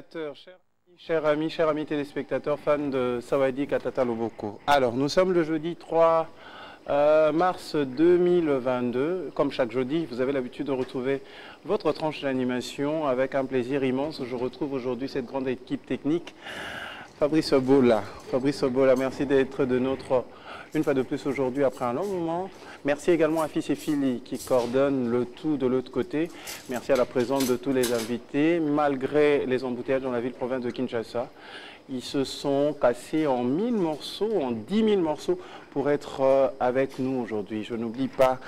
téléspectateurs, chers amis téléspectateurs, fans de Sawadi Katata Loboko. Alors, nous sommes le jeudi 3 mars 2022. Comme chaque jeudi, vous avez l'habitude de retrouver votre tranche d'animation avec un plaisir immense. Je retrouve aujourd'hui cette grande équipe technique. Fabrice Obola. Fabrice Obola, merci d'être de notre, une fois de plus aujourd'hui après un long moment. Merci également à Fils et Fili qui coordonne le tout de l'autre côté. Merci à la présence de tous les invités. Malgré les embouteillages dans la ville-province de Kinshasa, ils se sont cassés en 1000 morceaux, en 10 000 morceaux pour être avec nous aujourd'hui. Je n'oublie pas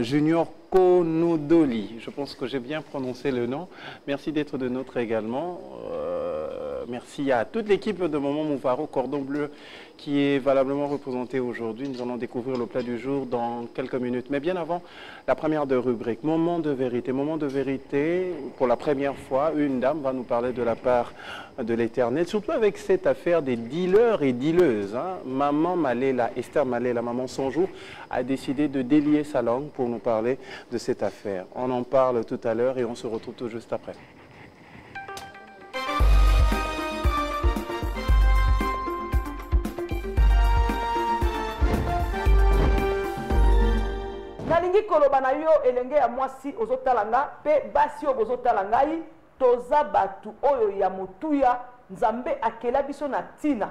Junior Konodoli. Je pense que j'ai bien prononcé le nom. Merci d'être de notre également. Merci à toute l'équipe de Maman Mouvaro Cordon Bleu qui est valablement représentée aujourd'hui. Nous allons découvrir le plat du jour dans quelques minutes. Mais bien avant, la première de rubrique, Moment de vérité. Moment de vérité, pour la première fois, une dame va nous parler de la part de l'Éternel, surtout avec cette affaire des dealers et dealeuses. Hein. Maman Malela, Esther Malela, maman sans jour, a décidé de délier sa langue pour nous parler de cette affaire. On en parle tout à l'heure et on se retrouve tout juste après. Nalingi koloba na yo elenge ya mwasi ozotalanga pe basi o bozotalangai toza batu oyo ya motuya nzambe akela biso na tina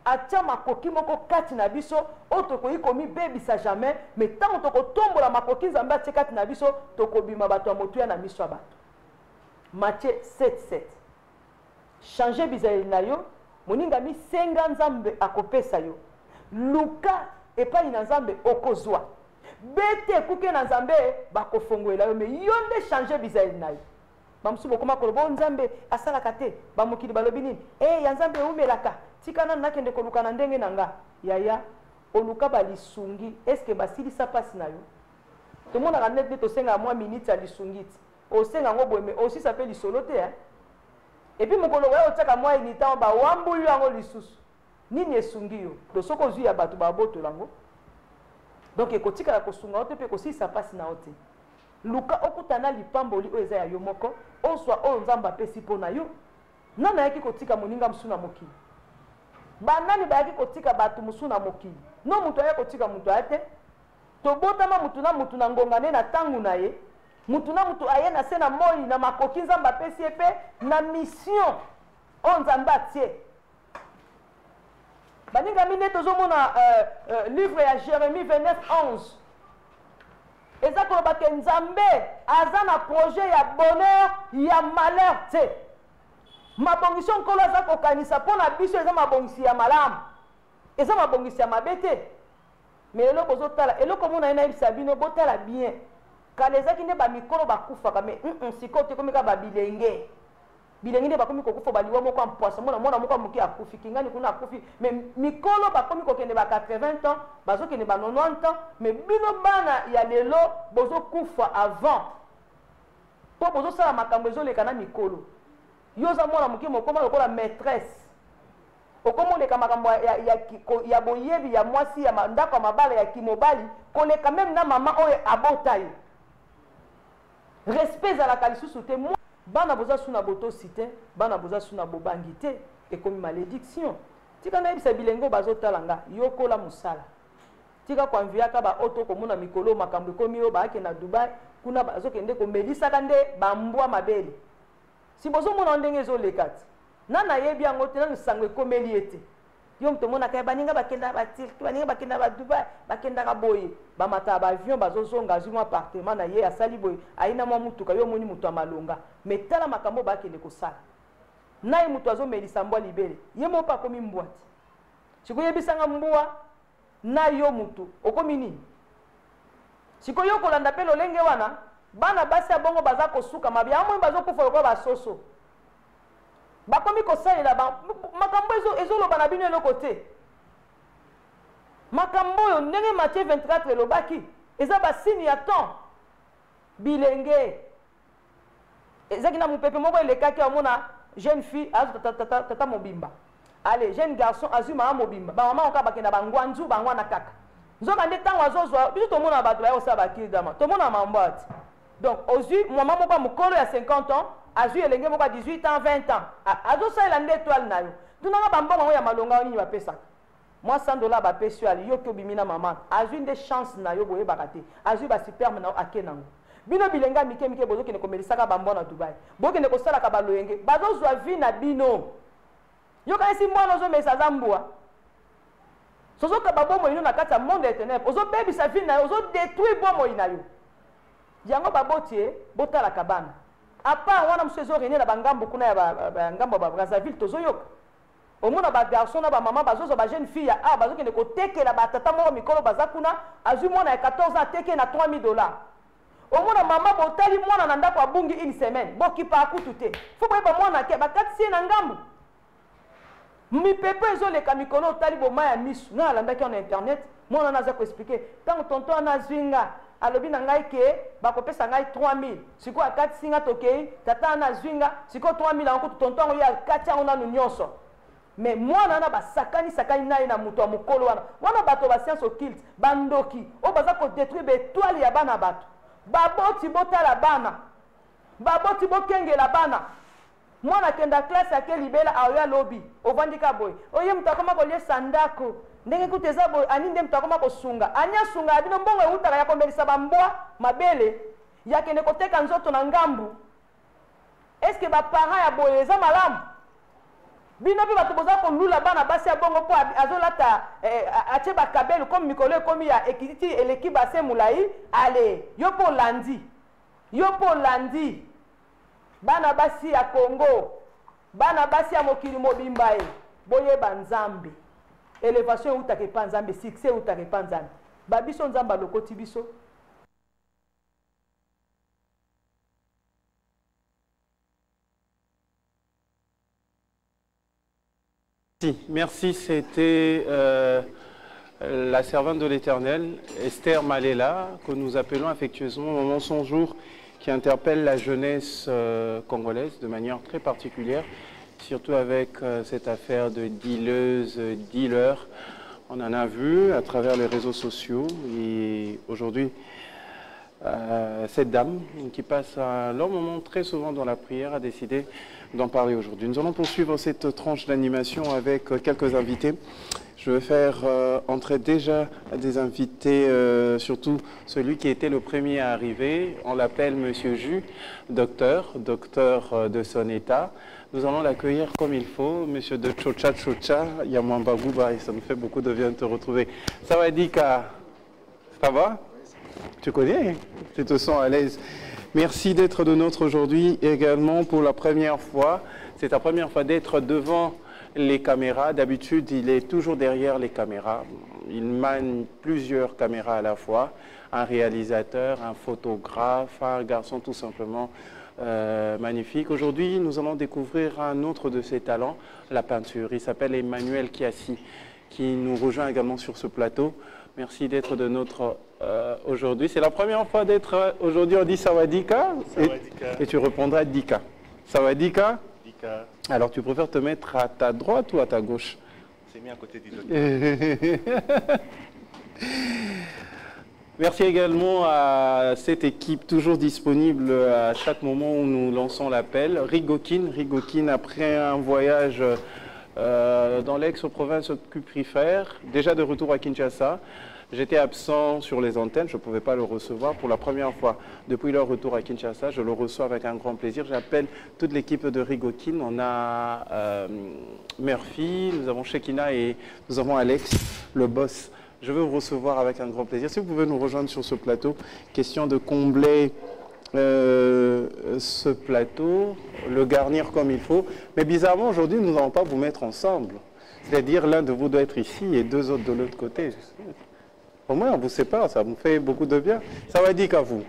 atia makoki moko kati na biso otokoyi komi bebisa jamais mais tant tokotombola makoki nzambe atia kati na biso tokobima bato ya motuya na miso ya bato. Matthieu 7:7 changer bizali na yo moninga misenga nzambe akopesa yo luka epai na nzambe okozwa bete kuke na nzambe bakofongwela yo me yonde changer bizali na yo mamsu bokoma kolobo nzambe asalaka te bamokili balobi nini ya nzambe eumelaka tikana nakende koluka na ndenge na nga yaya oluka balisungi eske basilisa pasi na yo tomonaka nete tosenga mwa minute ya lisungi ti osenga ngo boyeme osisa mpe lisolo te epi mokolo oyo otiaka mwa initamo bawambuli yango lisusu nini esungi yo tosoko ozwi ya bato babotola yango donc ekotikala kosunga ote pe kosisa pasi na ote luka okutana lipamboli oyo eza ya yo moko oswa oyo nzambe apesi mpo na yo nani ayaki kotika moninga mosu na mokili banani bayaki kotika bato mosu na mokili no moto ayaki kotika moto aya te tobotama motu na ngonga nde na ntango na ye motu na motu aye na se na moi na makoki nzambe apesi ye mpe na mission oyo nzambe atie baninga mine tozomona livre ya Jérémie 29:11 eza koloba ke nzambe aza na projet ya bonheur ya malheur te mabongisi nkolo aza kokanisa mpo na biso eza mabongisi ya malamu eza mabongisi ya mabe te mais eloko ozotala eloko mona ye nayebisa bino botala bien kala ezaki nde bamikolo bakufaka mais sikoyo te komika babilenge bilenge nde bakomi kokufa baliwa moko ya mpwasa mwana moko ya moke akufi kingani kuna akufi mais mikolo bakomi kokende ba 80 ans bazokende ba 90 ans mais bino bana ya lelo bozokufa avant po bozosala makambo ezoleka na mikolo yoza mwana moke mokoma lokola maîtresse okoma oleka makambo ya boyebi ya mwasi ya ndako ya mabala ya kimobali koleka meme na mama oyo abota yo respect ezalaka lisusu te bana boza suna botosi te bana boza suna bobangi te ekomi malédiction tika nayebisa bilengo bazotala nga yokola mosala tika koanviaka baoto komona mikolo makambo ekomi oyo baake na Dubai kuna bazokende komelisaka nde bambwa mabele si bozomona ndenge ezoleka ti nana yebi yango te nanu sango ekomeli ete yo mtomonaka baninga bakenda batirki baninga bakenda ba Dubai bakendaka boye bamata ba avion bazozonga azwi mwa appartement na ye asali boye aina mwa mutuka yo moni mutu amalonga mais tala makambo bakende kosala naye mutu azomelisa mbwa libele ye moko akomi mbwa ti sikoyebisanga mbwa na yo mutu okomi nini sikoyo kolanda mpe lolenge wana bana basi ya bongo baza kosuka mabia amoi bazokufa lokola basoso bakomi kosalela makambo ezoloba na bino eloko te makambo oyo ndenge Matthieu 24 elobaki eza basini ya temps bilenge ezaki na mopepe moko elekaki amona jeune fille azwi tata mobimba allez jeune garçon azwi mama mobimba bamama oka bakenda bangwanzu bangwana kaka nzoka nde ntango azozwa biso tomona bato bayosala bakili dama tomona mambo ati donc ozwi mama moko mokolo ya 50 ans azui elenge moko 18 ans 20 ans azosalela nde étoile na yo tunanga bambongo ya malonga nini bapesaka moi 100 $ bapesi yo ali yo ki obimi na mama azui nde chance na yo boyebaka te azui basuperme na yo ake nango bino bilenga mike mike bozokende komelisaka bambo na Dubai bokende kosalaka baloyenge bazozwa vi na bino yokanisi mwana ozomesa aza mbwa sozoka babomoi ino na kati ya monde ya ténèbre ozobebisa vi na yo ozodétruire bomoi na yo yango baboti botalaka bana apart wana mosu ezorenie na bangambo kuna ya ngambo ya Brazzaville tozoyoka omona bagarçon na bamama bazozwa bajeune fille ya awa bazokende kotekela batata moko mikolo baza kuna azwi mwana ya 14 ans ateke na 3 000 $. Omona mama botali mwana na ndako abungi une semaine bokipa akutu te fo boyeba mwana ke bakatisi ye na ngambo mipepe ezoleka mikolo otali boma ya misu nga alandaki na internet mwana naza koexplike ntango tonton ana azwi nga alobi na ngai ke bakopesa ngai 3 000 sikoyo akatisi nga tokei tata ana azwi nga sikoyo 3 000 yango kutu tonton yango ye akati yango nanu nyonso mais mwana wana basakani na ye na moto ya mokolo wana bato ba science occulte bandoki oyo baza kodétruire baetoile ya bana bato baboti botala bana baboti bokengela bana mwana kenda classe ake libela aoya lobi ovandika boye oye moto akoma koliesa ndako ndenge kuta eza boye ani nde moto akoma kosunga ani asunga ya bino mbongo eutaka ya komelisa bambwa mabele yakende koteka nzoto na ngambu eske baparent ya boye eza malamu bino mpe bato boza kolula bana basi ya bongo mpo azolata atie bakabelu komi mikolo ekomi ya ekiti eleki base molai ale yo mpo olandi bana basi ya Congo bana basi ya mokili mobimba ye boyeba nzambe elevation eutaka epa nzambe succès eutaka epa nzambe babiso nzambe alokoti biso Merci, c'était la servante de l'Éternel, Esther Malela, que nous appelons affectueusement Maman Son Jour, qui interpelle la jeunesse congolaise de manière très particulière, surtout avec cette affaire de dealers. On en a vu à travers les réseaux sociaux et aujourd'hui, cette dame qui passe un long moment très souvent dans la prière a décidé d'en parler aujourd'hui. Nous allons poursuivre cette tranche d'animation avec quelques invités. Je vais faire entrer déjà des invités, surtout celui qui était le premier à arriver. On l'appelle Monsieur Jus, docteur de son état. Nous allons l'accueillir comme il faut. Monsieur de Chocha, Yamamba Gouba, et ça me fait beaucoup de bien de te retrouver. Ça va, Dika? Ça va? Tu connais? Tu te sens à l'aise? Merci d'être de nôtre aujourd'hui également pour la première fois. C'est ta première fois d'être devant les caméras. D'habitude, il est toujours derrière les caméras. Il manie plusieurs caméras à la fois. Un réalisateur, un photographe, un garçon tout simplement magnifique. Aujourd'hui, nous allons découvrir un autre de ses talents, la peinture. Il s'appelle Emmanuel Kiassi, qui nous rejoint également sur ce plateau. Merci d'être de notre aujourd'hui. C'est la première fois d'être aujourd'hui. On dit Sawadika et tu répondras Dika. Sawadika. Dika. Alors tu préfères te mettre à ta droite ou à ta gauche? C'est mis à côté du docteur. Merci également à cette équipe toujours disponible à chaque moment où nous lançons l'appel. Rigokin, après un voyage dans l'ex-province cuprifère, déjà de retour à Kinshasa. J'étais absent sur les antennes, je ne pouvais pas le recevoir. Pour la première fois depuis leur retour à Kinshasa, je le reçois avec un grand plaisir. J'appelle toute l'équipe de Rigokin. On a Murphy, nous avons Shekina et nous avons Alex, le boss. Je veux vous recevoir avec un grand plaisir. Si vous pouvez nous rejoindre sur ce plateau, question de combler ce plateau, le garnir comme il faut. Mais bizarrement, aujourd'hui, nous n'allons pas vous mettre ensemble. C'est-à-dire, l'un de vous doit être ici et deux autres de l'autre côté. Au moins, on vous sépare, ça me fait beaucoup de bien. Ça va dire qu'à vous.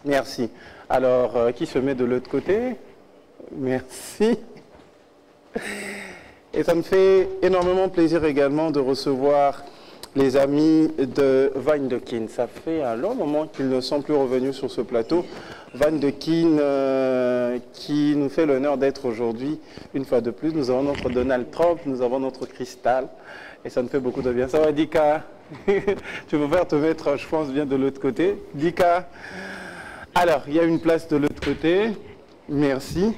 Merci. Alors, qui se met de l'autre côté? Merci. Et ça me fait énormément plaisir également de recevoir les amis de Van de Kin. Ça fait un long moment qu'ils ne sont plus revenus sur ce plateau. Van de Kin qui nous fait l'honneur d'être aujourd'hui, une fois de plus. Nous avons notre Donald Trump, nous avons notre Cristal. Et ça me fait beaucoup de bien. Ça va, Dika? Tu peux faire te mettre, je pense, bien de l'autre côté. Dika? Alors, il y a une place de l'autre côté. Merci.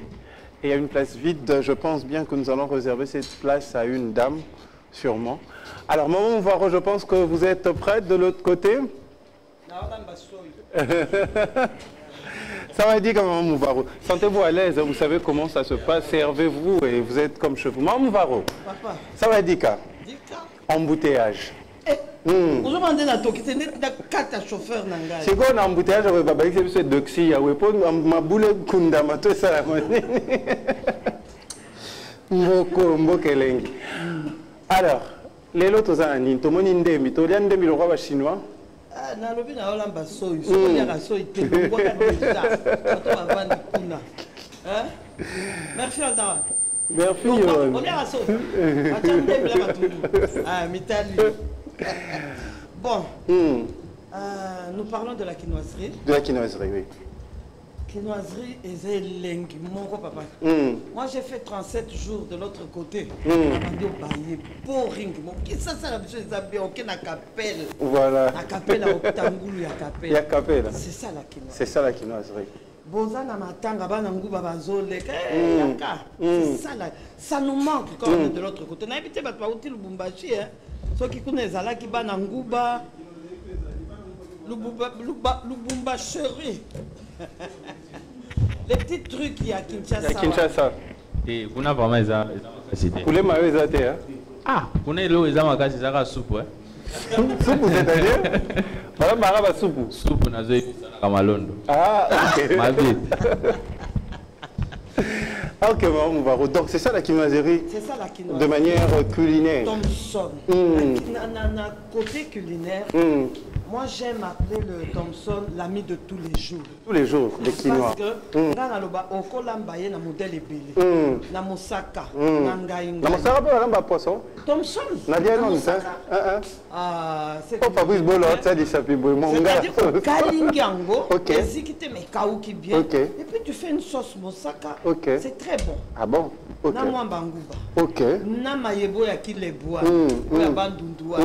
Et il y a une place vide. Je pense bien que nous allons réserver cette place à une dame, sûrement. Alors, Maman Mouvaro, je pense que vous êtes prête de l'autre côté. Ça va dire Maman Mouvaro. Sentez-vous à l'aise, vous savez comment ça se passe. Servez-vous et vous êtes comme chez vous. Maman Mouvaro. Papa. Ça va dire embouteillage. Vous demandez la toque, c'est quatre chauffeurs n'engagent. C'est quoi un embouteillage avec Babalik, c'est doxy, à Wepo, ma boule kunda, ma tout ça, Mbokelengi. Alors, les lots aux anis, tout le monde indemni, tout le monde indemni, le roi chinois. Ah, na lobi na olamba soy, so ya ka soy te, ngwa ka déjà. Auto avant kuna. Hein? Merci Azawa. Merci. On est à soy. Attendez, là va tout. Ah, mitali. Bon. Nous parlons de la quinoiserie. De la quinoiserie, oui. Quinoiserie et zéling, mon gros papa. Moi j'ai fait 37 jours de l'autre côté. Boring. Ça, c'est la chose des ok na capelle. Voilà. La capelle à Octangoulou, ya capelle. Ya capelle. C'est ça la quinoiserie. C'est ça la quinoiserie. Boza na matanga bana nguba bazole. C'est ça là. Ça nous manque quand on est de l'autre côté. On a évité de pas outil Lubumbashi hein. Ceux qui connaissent là qui bana nguba Lubumbacherie. Les petits trucs qu'il y a à Kinshasa. Il y a Kinshasa. Et vous n'avez vraiment les capacités. Pour les maillots, ils ont Ah, vous n'avez pas les capacités, c'est la soupe. Soupe, c'est-à-dire Madame Baraba soupe. Soupe, nous avons Malondo. Ah, ok. Ma vie. Ok, donc c'est ça la quinoiserie. C'est ça la quinoiserie. De manière culinaire. Thompson. Côté culinaire, moi j'aime appeler le Thompson l'ami de tous les jours. Tous les jours, les quinois. Parce que dans la okolambaye na modèle ebele. Na mosaka, na ngainga. Na mosaka pas na poisson. Thompson. Na bien non ça. Ah, c'est oh Fabrice Bolo, ça dit ça puis mon gars. C'est-à-dire que kalingango, OK. et qui te met kauki bien. OK. Et puis tu fais une sauce mosaka. OK. C'est très bon. Ah bon? OK. Na mwamba nguba. OK. Na mayebo ya kileboa. Ya bandundua.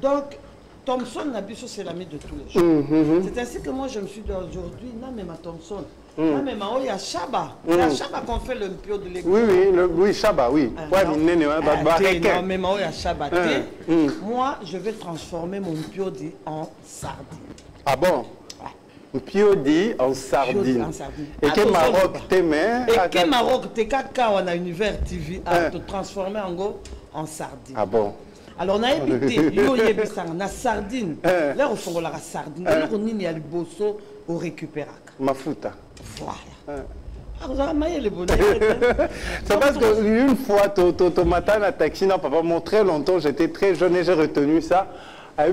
Donc Thompson Nabiso c'est l'ami de tous les jours. C'est ainsi que moi je me suis dit aujourd'hui, non mais ma Thompson, non mais ma oya Shaba. C'est à Shaba qu'on fait le mpio de l'église. Oui, Shaba, oui. Non mais ma oya Shaba. Moi je vais transformer mon mpio en sardine. Ah bon? Piodi en sardine. Et que Maroc t'aimait. Et que Maroc t'es caca on a Univers TV à te transformer en go en sardine. Ah bon? Alors on a évité la sardine. Là on fait la sardine. Là on y a le bosso au récupérac. Mafuta. Voilà. C'est parce qu'une fois, ton matin à taxi, non, papa, très longtemps, j'étais très jeune et j'ai retenu ça. On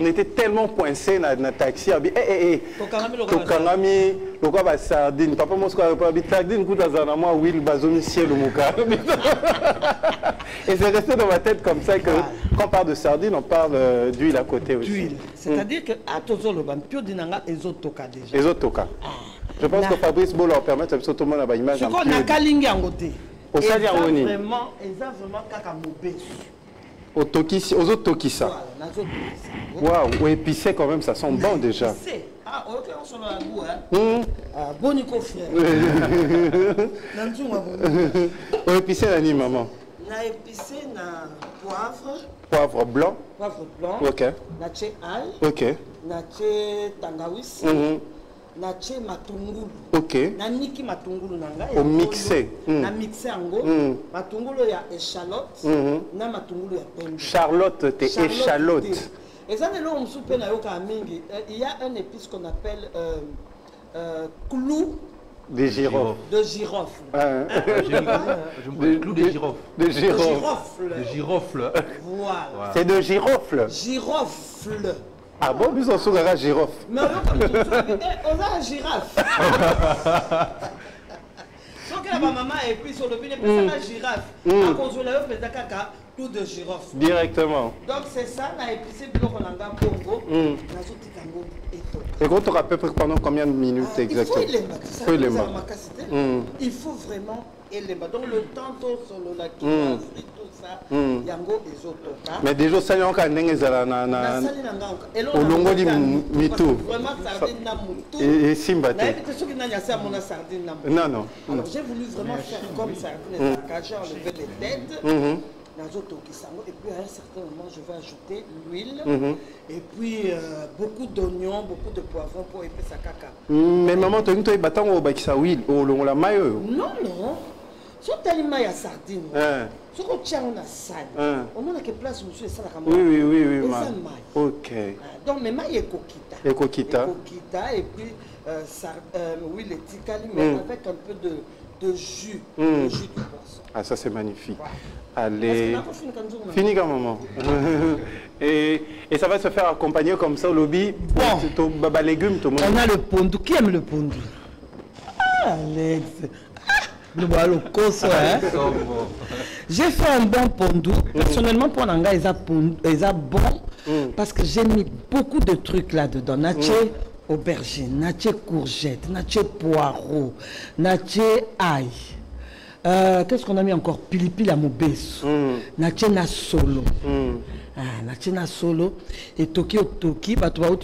était tellement coincés dans le taxi. Tokangami, le sardine. Papa, moi, je sardine, et c'est resté dans ma tête comme ça que quand on parle de sardine, on parle d'huile à côté aussi. D'huile. C'est-à-dire que à Tozoloban, Pio Dinanga, les autres toka déjà. Les autres toka. Je pense que Fabrice Beau leur permet de se tout le monde à l'image. Je crois qu'on a Kalingi en côté. Au Sadia Oni. Vraiment, ils ont vraiment Kakamobé. Aux autres Tokisa. Waouh, épicé quand même, ça sent bon déjà. Épicé. Ah, ok, on s'en a un goût, hein. Bonico frère. Épicé l'anime, maman. Na épicé, na poivre. Poivre blanc. Poivre blanc. Ok. Na tché ail. Ok. Na tché tangawis. Na tché matungulu. Ok. Na niki matungulu nanga. Au mixé. Na mixé ango. Matungulu ya échalote. Na matungulu ya pembe. Charlotte, t'es échalote. Et ça, on soupe na yoka mingi. Il y a un épice qu'on appelle clou. Des girofles. De girofle. Clou de girofle. De girofle. De girofle. Voilà. C'est de girofle. Girofle. Ah bon, nous on souvera girofle. Mais on a la girafe. Sauf que la maman et puis sur le bilan, c'est la girafe. À cause de la caca, Tout de girofle. Directement. Donc c'est ça, on a épicé biloko nanga bongo. Nazotika ngo eto. Et quand tu auras à peu près pendant combien de minutes exactement? Il faut il faut vraiment élément. Donc le temps solo la qui tout ça, yango ezotoka. Mais déjà ça y est encore ndenge zala na olongo di mitu. Vraiment sardine na mutu. Et simba te. Na éviter ceux qui n'ont pas mon sardine na mutu. Non non. Alors j'ai voulu vraiment faire comme sardine, j'ai enlevé les têtes. Et puis à un certain moment, je vais ajouter l'huile et puis beaucoup d'oignons, beaucoup de poivrons pour épaisser sa caca. Mais maman, tu as dit que tu as huile au la maille. Non, non. Si tu as une maille à sardine, si tu as une salle, au moins à quelle place monsieur est ça la caméra? Oui, oui, oui, oui. Ok. Donc mes mailles est coquita. Et coquita. Coquita et puis huile et ticali, mais avec un peu de jus de poisson. Ah, ça c'est magnifique. Ouais. Allez. Fini quand maman. Et ça va se faire accompagner comme ça au lobby. Bon. Légumes, tout le monde. On a le pondu. Qui aime le pondu? Ah, Alex. Le j'ai fait un bon pondu. Personnellement, pour Nanga, ils ont bon. Parce que j'ai mis beaucoup de trucs là-dedans. Naché aubergine, naché courgette, naché poireau, naché ail. Qu'est-ce qu'on a mis encore? Pilipili à mobesu. Naché na solo. Naché na solo. Et toki au toki,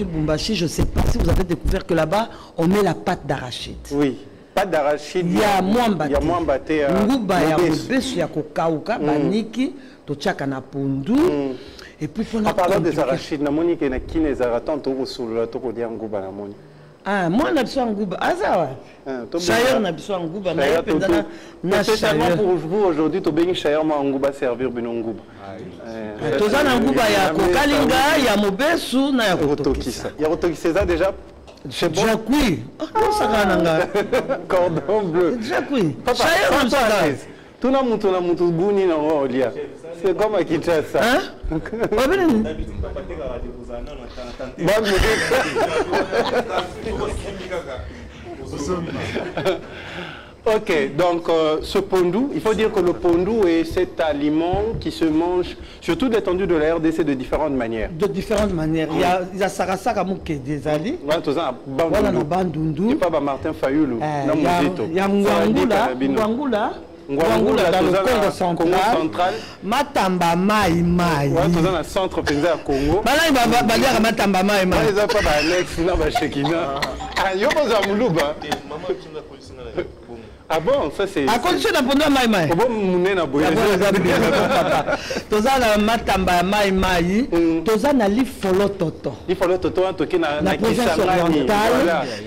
Bumbashi, je ne sais pas si vous avez découvert que là-bas, on met la pâte d'arachide. Oui. Pâte d'arachide. Il y a moins batté. Nguba ya mobesu ya kokauka, baniki, tochaka na pondu. Et puis, en parlant des arachides, namoni ke na kine zaratan to solo to ko dia nguba namoni. Ah, moi na biso nguba. Azawa. Chayer na biso nguba na pendana na spécialement pour vous aujourd'hui to bengi chayer ma nguba servir bino nguba. Toza na nguba ya kokalinga ya mobesu na ya kotokisa. Ya kotokisa déjà c'est bon. Oui. Oh ça gananga. Cordon bleu. Déjà oui. Chayer na ça. Tuna mutu guni na olia. C'est comme à Kinshasa. Hein? Ok, donc ce pondu, il faut dire que le pondu est cet aliment qui se mange sur toute l'étendue de la RDC de différentes manières. De différentes manières. Il y a Sarasaka Mouké des Ali. Voilà, Bandundu. Et pas Martin Fayoulou. Il y a Ngwangula. Ngwangula dans le Congo central. Matamba Mai Mai. Ouais, tu es dans le centre penza Congo. Bala il va dire Matamba Mai Mai. Ils ont pas Alex na ba Shekina. Ah yo boza muluba. Ah bon, ça c'est. À condition d'apprendre Mai Mai. Bon mouné na boye. Toza na Matamba Mai Mai. Toza na lifolo toto. Lifolo toto en toki na Kisangani.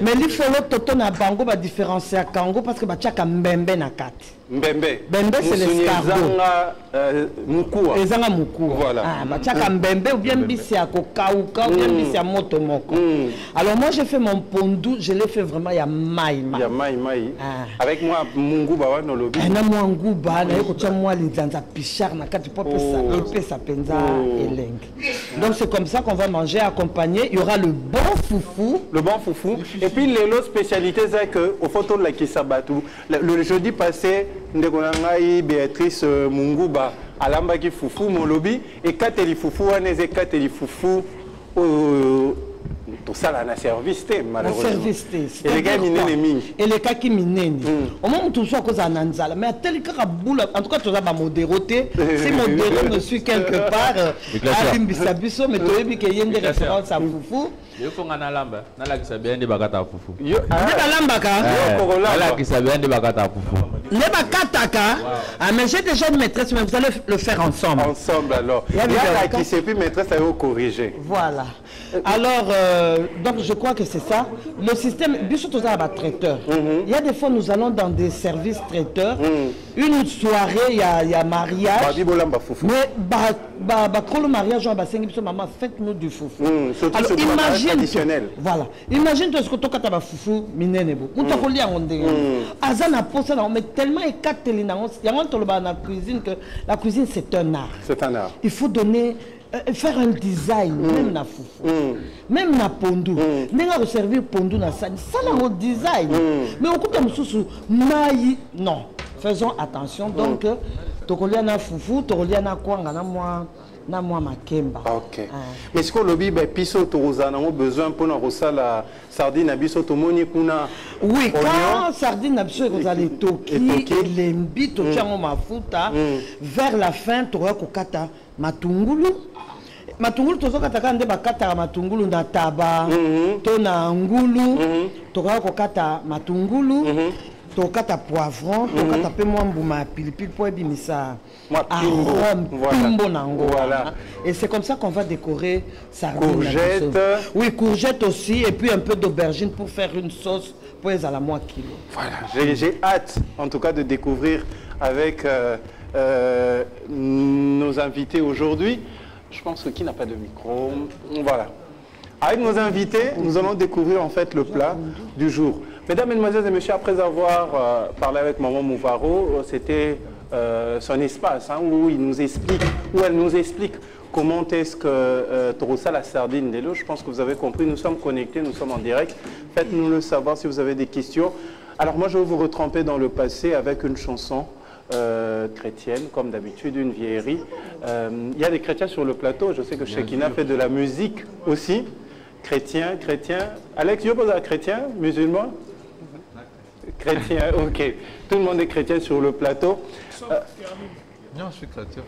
Mais lifolo toto na bango ba différencier Congo parce que ba tchaka mbembe na kati. Mbembe. Mbembe c'est l'escargot. Mukua. Ezanga mukua. Voilà. Ah, bachaka mbembe ou bien bisi ya kokauka ou bien bisi ya moto moko. Alors moi j'ai fait mon pondu, je l'ai fait vraiment ya mai mai. Ya mai mai. Avec moi munguba wa no lobi. Na munguba na yeko tcha moi les danza pichard na kati pop ça penza eleng. Donc c'est comme ça qu'on va manger accompagné, il y aura le bon foufou. Le bon foufou. Et puis les spécialités c'est que au photo de la Kisabatu le jeudi passé Ndegonangai Béatrice Munguba alambaki fufu molobi et kateli fufu waneze kateli fufu tout ça là na service malheureusement. Service et les gars minene mingi. Et les gars qui minene. Au moment où tout ça cause ananzala mais tel que boule en tout cas tout ça va modéroté. Si modéré me suis quelque part à Bimbisabiso mais tu as vu qu'il y a des références à fufu. Il faut qu'on a lamba, na la kisabia ndi bakata fufu. Yo, na lamba ka. La kisabia ndi bakata fufu. Les bakata ka. Ah mais j'ai déjà une maîtresse mais vous allez le faire ensemble. Ensemble alors. Il y a qui sait plus maîtresse à vous corriger. Voilà. Alors donc je crois que c'est ça. Le système biso toza ba traiteur. Il y a des fois nous allons dans des services traiteurs. Une soirée il y a mariage. Mais ba kolo mariage on ba sengi biso maman faites-nous du foufou. Alors imagine traditionnel. Voilà. Imagine toi ce que tu as foufou minenebo. On t'a collé en ondé. Azana posa là on met tellement éclaté na la cuisine que la cuisine c'est un art. C'est un art. Il faut donner faire un design même na foufou. Même na pondu. Nenga servir pondu na ça là au design. Mais au coup de mususu mai non. Faisons attention donc tokolia na fufu tokolia na kwanga na moi makemba. Ok. Mais ce qu'on lobby piso torozana on besoin pour nous la sardine à biso tomoni kuna. Oui, quand sardine à biso ko zali toki lembi to chango mafuta vers la fin to ko kata matungulu. Matungulu to kata kande bakata matungulu na taba to na ngulu to ko kata matungulu. Tokata poivron, tokata pe moi mbuma pilipili pour ebimisa arôme pimbo nango. Voilà. Et c'est comme ça qu'on va décorer sardine. Courgette. Oui, courgette aussi et puis un peu d'aubergine pour faire une sauce pour les à la moitié kilo. Voilà, j'ai hâte en tout cas de découvrir avec nos invités aujourd'hui. Je pense que qui n'a pas de micro. Voilà. Avec nos invités, nous allons découvrir en fait le plat du jour. Mesdames, Mesdemoiselles et Messieurs, après avoir parlé avec Maman Mouvaro, c'était son espace où il nous explique, où elle nous explique comment est-ce que Torosa la sardine de l'eau. Je pense que vous avez compris, nous sommes connectés, nous sommes en direct. Faites-nous le savoir si vous avez des questions. Alors moi, je vais vous retremper dans le passé avec une chanson chrétienne, comme d'habitude, une vieillerie. Il y a des chrétiens sur le plateau. Je sais que Shekina fait de la musique aussi. Chrétien. Alex, je pose à chrétien, musulman? Chrétien, ok. Tout le monde est chrétien sur le plateau. Non, je suis chrétien.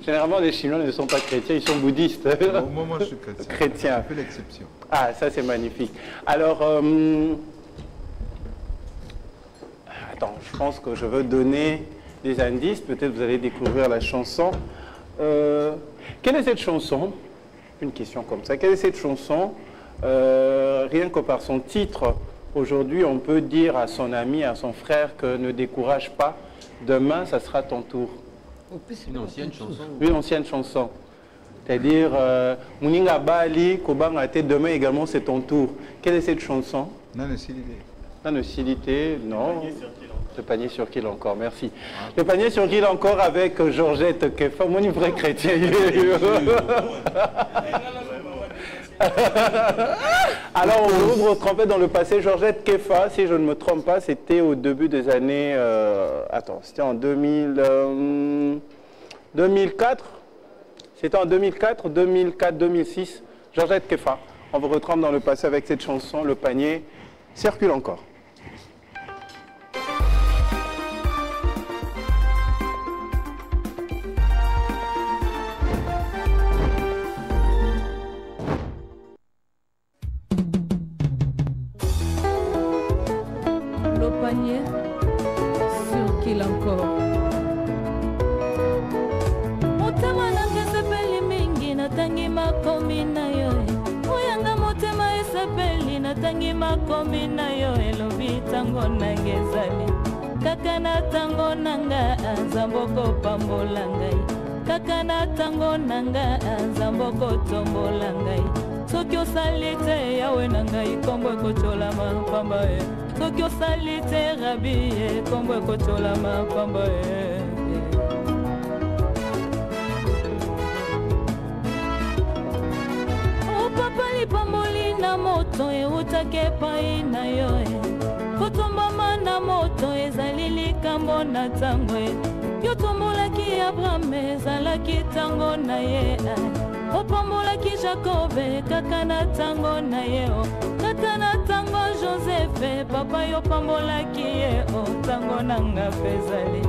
Généralement, les Chinois ne sont pas chrétiens, ils sont bouddhistes. Moi, je suis chrétien. Chrétien. Je fais l'exception. Ah, ça c'est magnifique. Alors, attends, je pense que je veux donner des indices. Peut-être vous allez découvrir la chanson. Quelle est cette chanson? Une question comme ça. Quelle est cette chanson? Rien que par son titre, aujourd'hui, on peut dire à son ami, à son frère que ne décourage pas. Demain, ça sera ton tour. Une ancienne chanson. Une ancienne chanson. C'est-à-dire, Mouninga Bali, Kobanga Te, demain également, c'est ton tour. Quelle est cette chanson? Nanocilité, non. Le panier sur qui encore, merci. Le panier sur qui encore avec Georgette Kefa, mon vrai chrétien. Alors, on ouvre trempé dans le passé. Georgette Kefa, si je ne me trompe pas, c'était au début des années... attends, c'était en 2004. C'était en 2004, 2006. Georgette Kefa. On vous retrempe dans le passé avec cette chanson. Le panier circule encore. Circule encore. Motema nanga sepeli mingi natangi makomi na yo. Oyanga motema esepeli natangi makomi na yo. Elobi tango nanga ezali. Kaka na tango nanga nzamboko pambola ngai. Kaka na tango nanga nzamboko tombola ngai. Soki osali te yawe na ngai kombo ekotola mapamba ye. Soki osali te rabi ye kombo ekotola mapamba ye. O papa lipamboli na moto eutaki epai na yo e. Kotombama na moto ezali likambo na ntango e. Yo tombolaki Abraham ezalaki ntango na ye. Opambolaki Jacobe kaka na ntango na ye o. Kaka na ntango Joseph papa yo pambolaki ye o. Ntango nanga pezali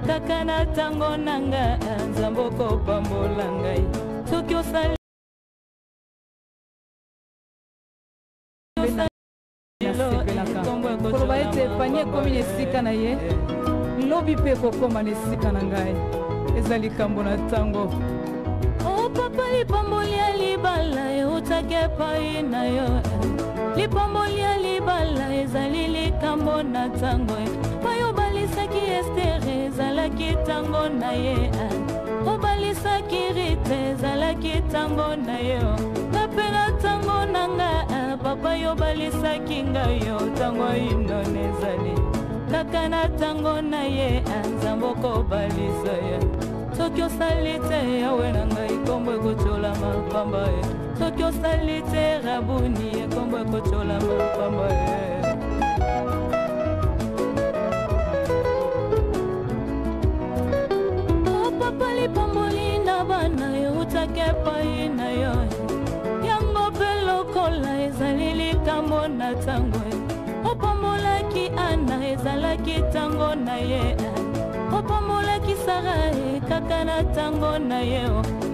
kaka na ntango nanga nzambe okopambola ngai. Soki osali koloba ete panie ekomi na esika na ye lobi mpe ekokoma na esika na ngai. Eza likambo na ntango. O papa lipamboli ya libala eutaki epai na yo. Lipamboli ya libala ezali likambo na ntango. Bayobalisaki Estere ezalaki ntango na ye. Obalisaki Rite ezalaki ntango na ye. Kape na ntango na nga papa yobalisaki ngai yo ntango inone ezali. Kaka na ntango na ye nzambe okobalisa ye. Soki osali te yawe na ngai kombo ekotola mapamba ye. Soki osali te rabuni kombo ekotola mapamba ye. opambola ezali likambo na tango opambolaki ana ezalaki tango na ye opambolaki Sara kaka na tango na ye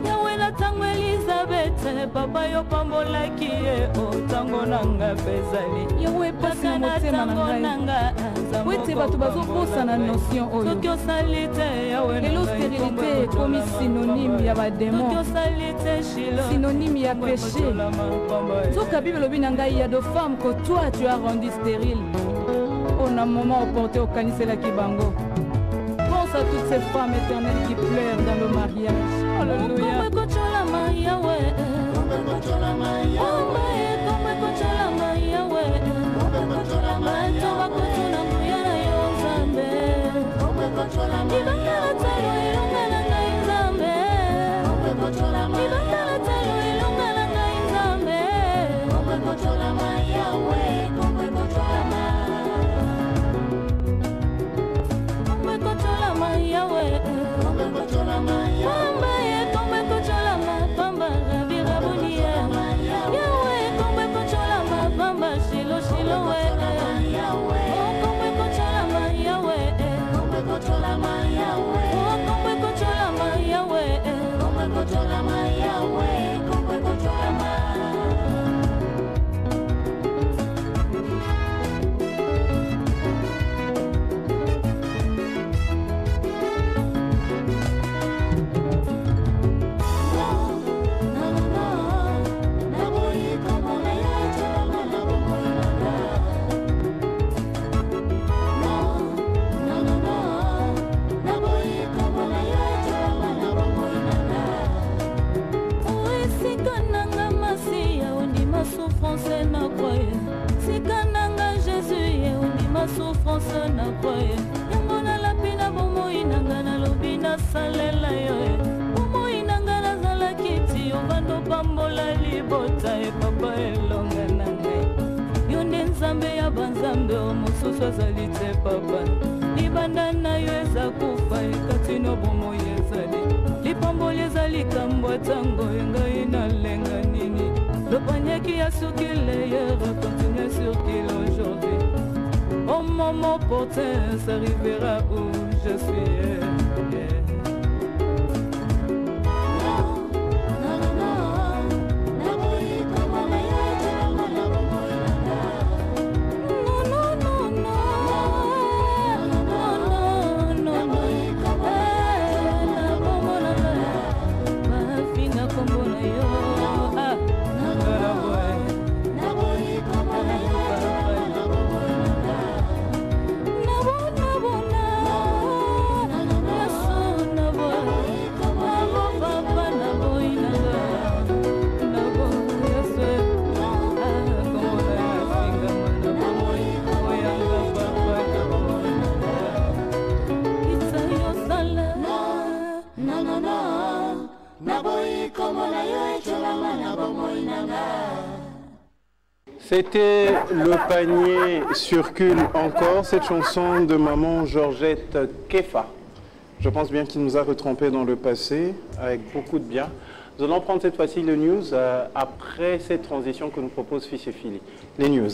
yawe na tango Elizabeth papa yo pambolaki ye tango nanga bezali yawe pasi na motema na ngai wete bato bazokosa na notion oyo soki osali te yawe lelo stérilité ekomi synonyme ya badémon soki osali te shilo synonyme ya péché soka bible elobi na ngai ya de femme que toi tu as rendu stérile on a moment opporté okaniselaki bango. Pense à toutes ces femmes éternelles qui pleurent dans le mariage. Alléluia. Le panier qui a circulé hier continue à circuler aujourd'hui. Au moment opportun, ça arrivera où je suis. C'était Le panier circule encore, cette chanson de maman Georgette Kefa. Je pense bien qu'il nous a retrempés dans le passé avec beaucoup de bien. Nous allons prendre cette fois-ci le news après cette transition que nous propose Fils et Philly. Les news.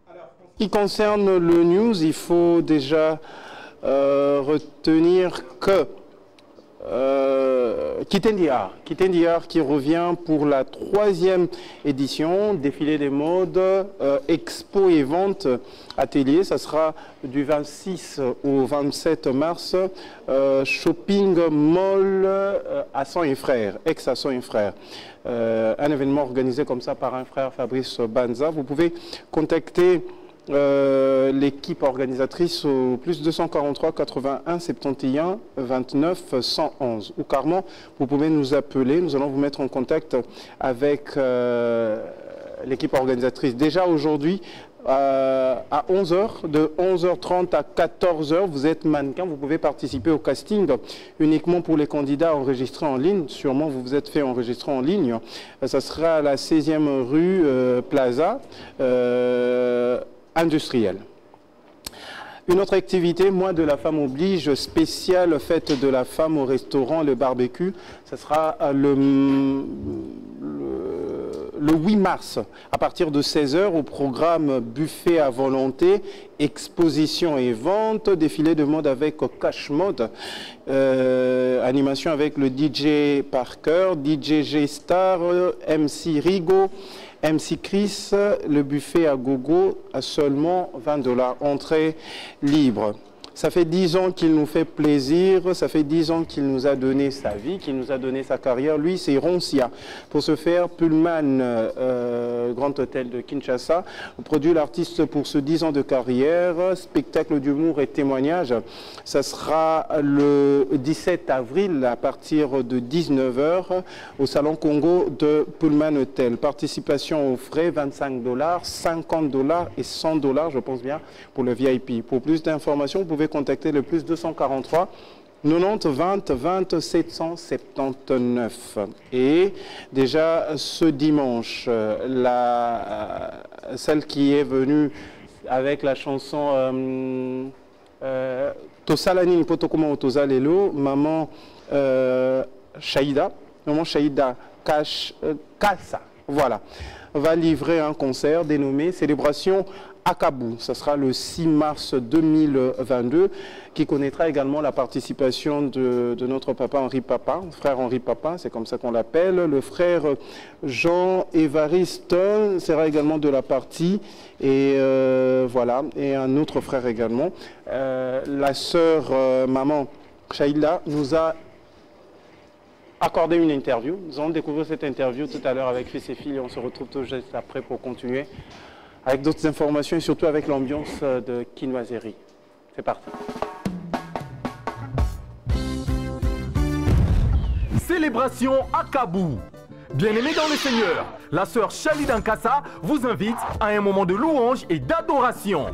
En ce qui concerne le news, il faut déjà retenir que Kitendiar qui revient pour la 3e édition, défilé des modes, expo et vente atelier, ça sera du 26 au 27 mars, shopping mall à Sang et Frères, ex-Sang et Frères. Un événement organisé comme ça par un frère, Fabrice Banza. Vous pouvez contacter l'équipe organisatrice au plus 243 81 71 29 111 ou carrément vous pouvez nous appeler, nous allons vous mettre en contact avec l'équipe organisatrice. Déjà aujourd'hui à 11h, de 11h30 à 14h, vous êtes mannequin, vous pouvez participer au casting uniquement pour les candidats enregistrés en ligne. Sûrement vous vous êtes fait enregistrer en ligne. Ça sera à la 16e rue Plaza industrielle. Une autre activité, Mois de la femme oblige, spéciale fête de la femme au restaurant Le Barbecue. Ce sera le 8 mars à partir de 16h au programme buffet à volonté, exposition et vente, défilé de mode avec Cash Mode, animation avec le DJ Parker, DJ G-Star, MC Rigo, MC Chris, le buffet à gogo à seulement 20 $, entrée libre. Ça fait 10 ans qu'il nous fait plaisir, ça fait 10 ans qu'il nous a donné sa vie, qu'il nous a donné sa carrière. Lui, c'est Roncia. Pour ce faire, Pullman, Grand Hôtel de Kinshasa, produit l'artiste pour ce 10 ans de carrière, spectacle d'humour et témoignage. Ça sera le 17 avril à partir de 19 h au Salon Congo de Pullman Hotel. Participation aux frais, 25 $, 50 $ et 100 $, je pense bien, pour le VIP. Pour plus d'informations, vous pouvez contacter le plus 243 90 20 20 779. Et déjà ce dimanche, celle qui est venue avec la chanson Tosalani Nipotokuma Otozalelo, Maman Shaïda Kassa, voilà, va livrer un concert dénommé Célébration Akabou. Ce sera le 6 mars 2022, qui connaîtra également la participation de notre papa Henri Papa, frère Henri Papa, c'est comme ça qu'on l'appelle. Le frère Jean Évariste sera également de la partie, et voilà, et un autre frère également. La sœur maman Shaïla nous a accordé une interview. Nous allons découvrir cette interview tout à l'heure avec Fils et Filles, et on se retrouve tout juste après pour continuer avec d'autres informations et surtout avec l'ambiance de Kinoiserie. C'est parti. Célébration à Kabou. Bien-aimés dans le Seigneur, la sœur Chali Dankassa vous invite à un moment de louange et d'adoration.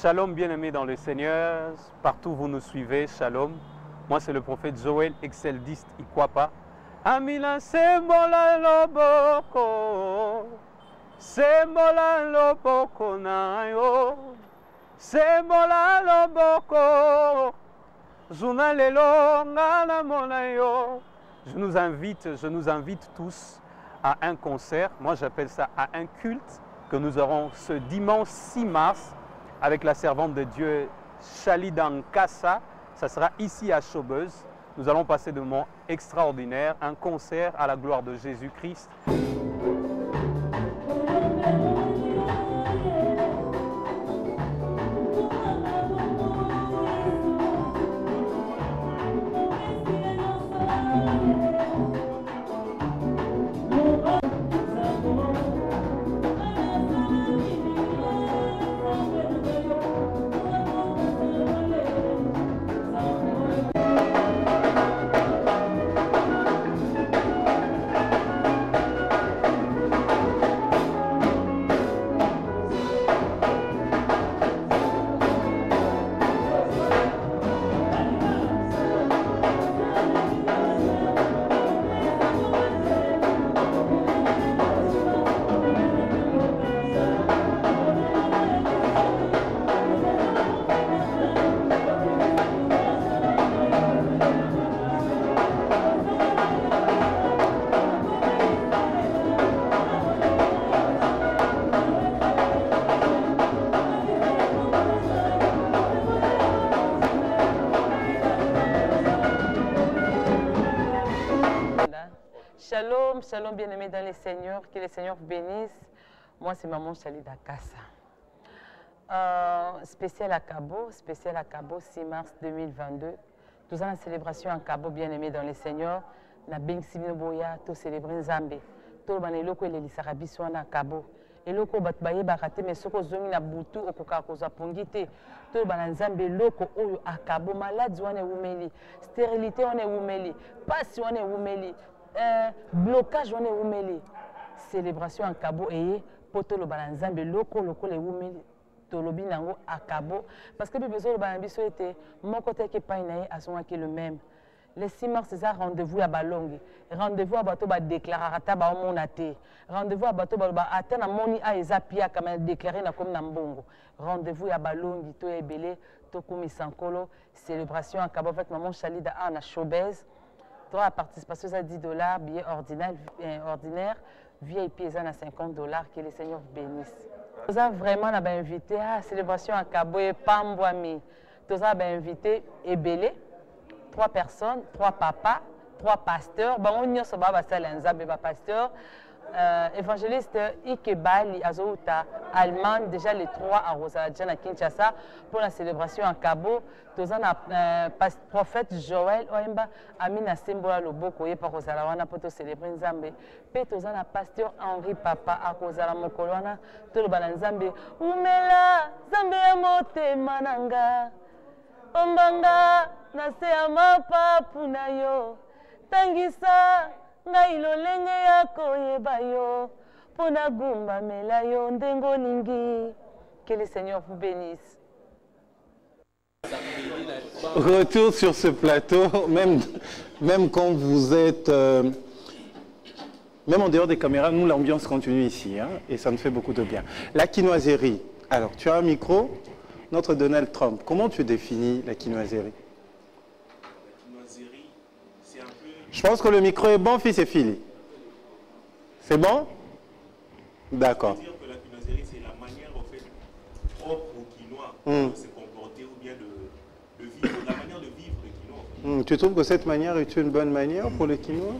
Shalom bien-aimés dans le Seigneur, partout où vous nous suivez, shalom. Moi c'est le prophète Joël Exceldiste Ikwapa. Amila sembola loboko, sembola loboko nayo, sembola loboko, zuna lelo ngana monayo. Je nous invite tous à un concert, moi j'appelle ça à un culte que nous aurons ce dimanche 6 mars avec la servante de Dieu Chalida Nkassa. Ça sera ici à Chaubeuse. Nous allons passer de moments extraordinaires, un concert à la gloire de Jésus-Christ. Shalom, shalom bien-aimés dans les seigneurs, que les seigneurs vous bénissent. Moi, c'est Maman Chalida Nkassa. Spécial à Cabo, 6 mars 2022. Nous avons la célébration à Cabo, bien-aimés dans les seigneurs. Na Bengsimino Boya, tout célébrer Nzambe. Tout le monde est les Lissarabiso à Cabo. Et le ko batbaye bakate mais soko zongi na butu okoka koza pongite. Tout le monde Nzambe loko oyo à Cabo. Maladie on est oumeli, stérilité on est oumeli, passion on est oumeli. Blocage on est oumeli. Célébration en Cabo et poto le balanzambe loko les oumeli tolobi nango à Cabo parce que besoin le balambiso était mon côté qui pas inaé à son qui le même. Les 6 mars c'est ça rendez-vous à Balongi, rendez-vous à bateau ba déclarer ata ba monate, rendez-vous à bateau ba atana moni a ezapia comme déclarer na comme nambongo, rendez-vous à Balongi to ebele to kumi sankolo, célébration en Cabo avec maman Chalida à Chaubeuse. La participation à $10, billet ordinaire, VIP à $50, que les seigneurs bénissent. Nous avons vraiment invité à la célébration à Cabo et Pambouami. Nous avons invité Ebele, 3 personnes, 3 papas, 3 pasteurs. On y a pasteur. Évangéliste Ikebali Azouta, allemand, déjà les 3 à Rosaladjana Kinshasa pour la célébration en Cabo. Nous avons le prophète Joël Oemba, Amina Sembola Loboko, par Rosalawana pour célébrer Nzambe. Puis nous avons le pasteur Henri Papa à Rosalamokoloana, tout le balan Nzambe. Umela, Zambe Amote Mananga, Ombanga, Naseama Papunayo, Tangisa. Que le Seigneur vous bénisse. Retour sur ce plateau, même quand vous êtes, même en dehors des caméras, nous l'ambiance continue ici, hein, et ça nous fait beaucoup de bien. La quinoiserie, alors tu as un micro, notre Donald Trump, comment tu définis la quinoiserie? Je pense que le micro est bon, fils et filles. C'est bon? D'accord. Je veux dire que la quinoiserie, c'est la manière en fait, propre au quinoa de se comporter ou bien de vivre, la manière de vivre le quinoa. Tu trouves que cette manière est une bonne manière pour le quinoa?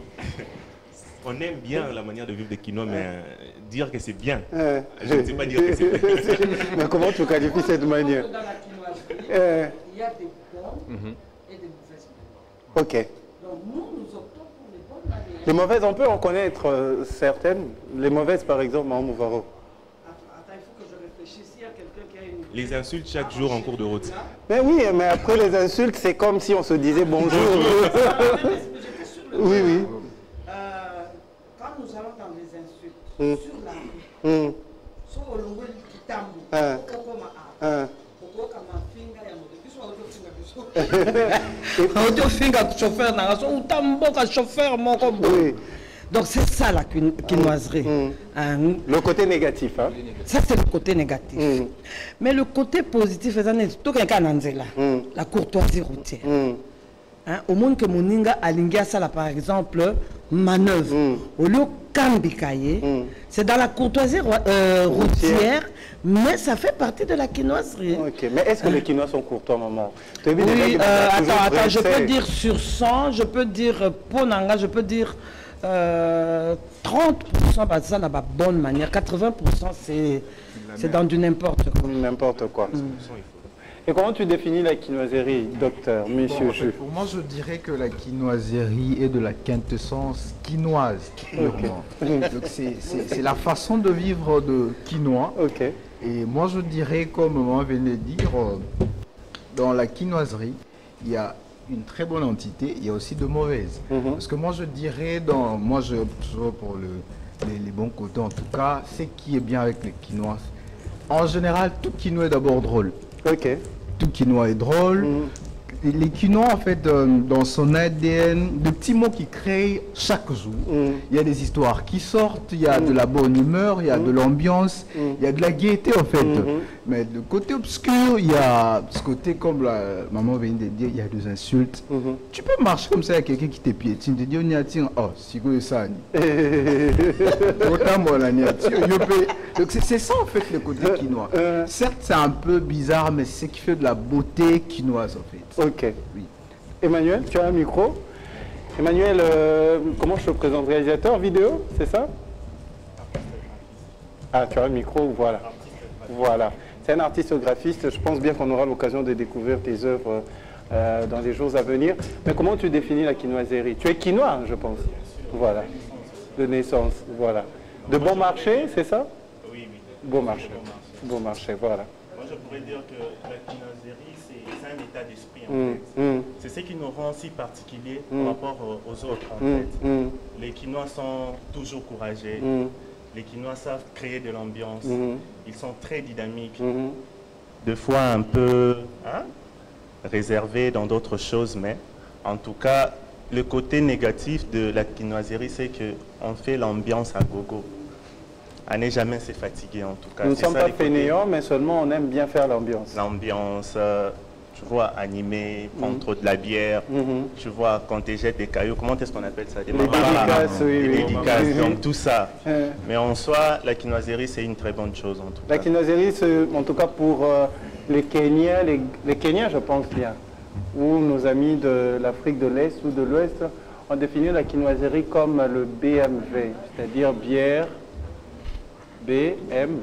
On aime bien la manière de vivre le quinoa, mais dire que c'est bien, je ne sais pas dire que c'est bien. Mais comment tu qualifies cette manière? Dans la quinoiserie, il y a des bonnes et des mauvaises manières. Ok. Donc nous optons pour les bonnes manières. Les mauvaises, on peut en connaître certaines. Les mauvaises, par exemple, Maman Varo. Attends, il faut que je réfléchisse. Il y a quelqu'un qui a une... Les insultes chaque jour en cours de route. Mais oui, mais après les insultes, c'est comme si on se disait bonjour. Oui, oui. Quand nous allons dans les insultes, sur la rue, sur le logo du Kitambo, donc c'est ça la quinoiserie. Le côté négatif. Hein? Ça c'est le côté négatif. Mais le côté positif, la courtoisie routière. Au monde que Moninga Alingia ça par exemple, manœuvre. Au lieu Kambikaye, c'est dans la courtoisie routière, mais ça fait partie de la quinoiserie. Ok, mais est-ce que les quinois sont courtois, maman? Oui, attends, je peux dire sur 100, je peux dire Ponanga, je peux dire 30%, bah, ça n'a pas bonne manière, 80% c'est dans du n'importe quoi. N'importe quoi. Et comment tu définis la quinoiserie, docteur, monsieur Ju? Pour moi, je dirais que la quinoiserie est de la quintessence quinoise, purement. Donc c'est la façon de vivre de quinoa. Et moi, je dirais, comme maman venait de dire, dans la quinoiserie, il y a une très bonne entité, il y a aussi de mauvaises. Parce que moi, je dirais, moi, je pour les bons côtés, en tout cas, c'est qui est bien avec les quinois. En général, tout quinoa est d'abord drôle. Tout quinoa est drôle. Les quinoa, en fait, dans son ADN, de petits mots qui créent chaque jour. Il y a des histoires qui sortent, il y a de la bonne humeur, il y a de l'ambiance, il y a de la gaieté, en fait. Mais de côté obscur, il y a ce côté, comme la maman vient de dire, il y a des insultes. Tu peux marcher comme ça, il y a quelqu'un qui te piétine, te dit, on y a tiens, oh, c'est quoi ça? Donc c'est ça, en fait, le côté quinoa. Certes, c'est un peu bizarre, mais c'est ce qui fait de la beauté quinoise, en fait. Ok. Oui. Emmanuel, tu as un micro? Emmanuel, comment je te présente? Réalisateur vidéo, c'est ça? Ah, tu as un micro, voilà. Voilà. C'est un artiste graphiste. Je pense bien qu'on aura l'occasion de découvrir tes œuvres dans les jours à venir. Mais comment tu définis la quinoiserie? Tu es quinois, je pense. Voilà. De naissance, voilà. De bon marché, c'est ça? Oui, oui. Bon marché. Bon marché, voilà. Moi, je pourrais dire que la quinoiserie, c'est un état d'esprit, en fait. C'est ce qui nous rend si particuliers par rapport aux autres, en fait. Les Quinois sont toujours courageux. Les Quinois savent créer de l'ambiance. Ils sont très dynamiques. Des fois un peu réservés dans d'autres choses, mais en tout cas, le côté négatif de la quinoiserie, c'est qu'on fait l'ambiance à gogo. On n'est jamais se fatiguer, en tout cas. Nous ne sommes pas fainéants, mais seulement on aime bien faire l'ambiance. L'ambiance, tu vois, animer, prendre trop de la bière, tu vois, quand tu jettes des cailloux, comment est-ce qu'on appelle ça? Des dédicaces, oui. Des dédicaces, donc tout ça. Mais en soi, la quinoiserie, c'est une très bonne chose, en tout cas. La quinoiserie, en tout cas pour les Kenyans, les Kenyans, je pense bien, ou nos amis de l'Afrique de l'Est ou de l'Ouest, ont défini la quinoiserie comme le BMV, c'est-à-dire bière, BM.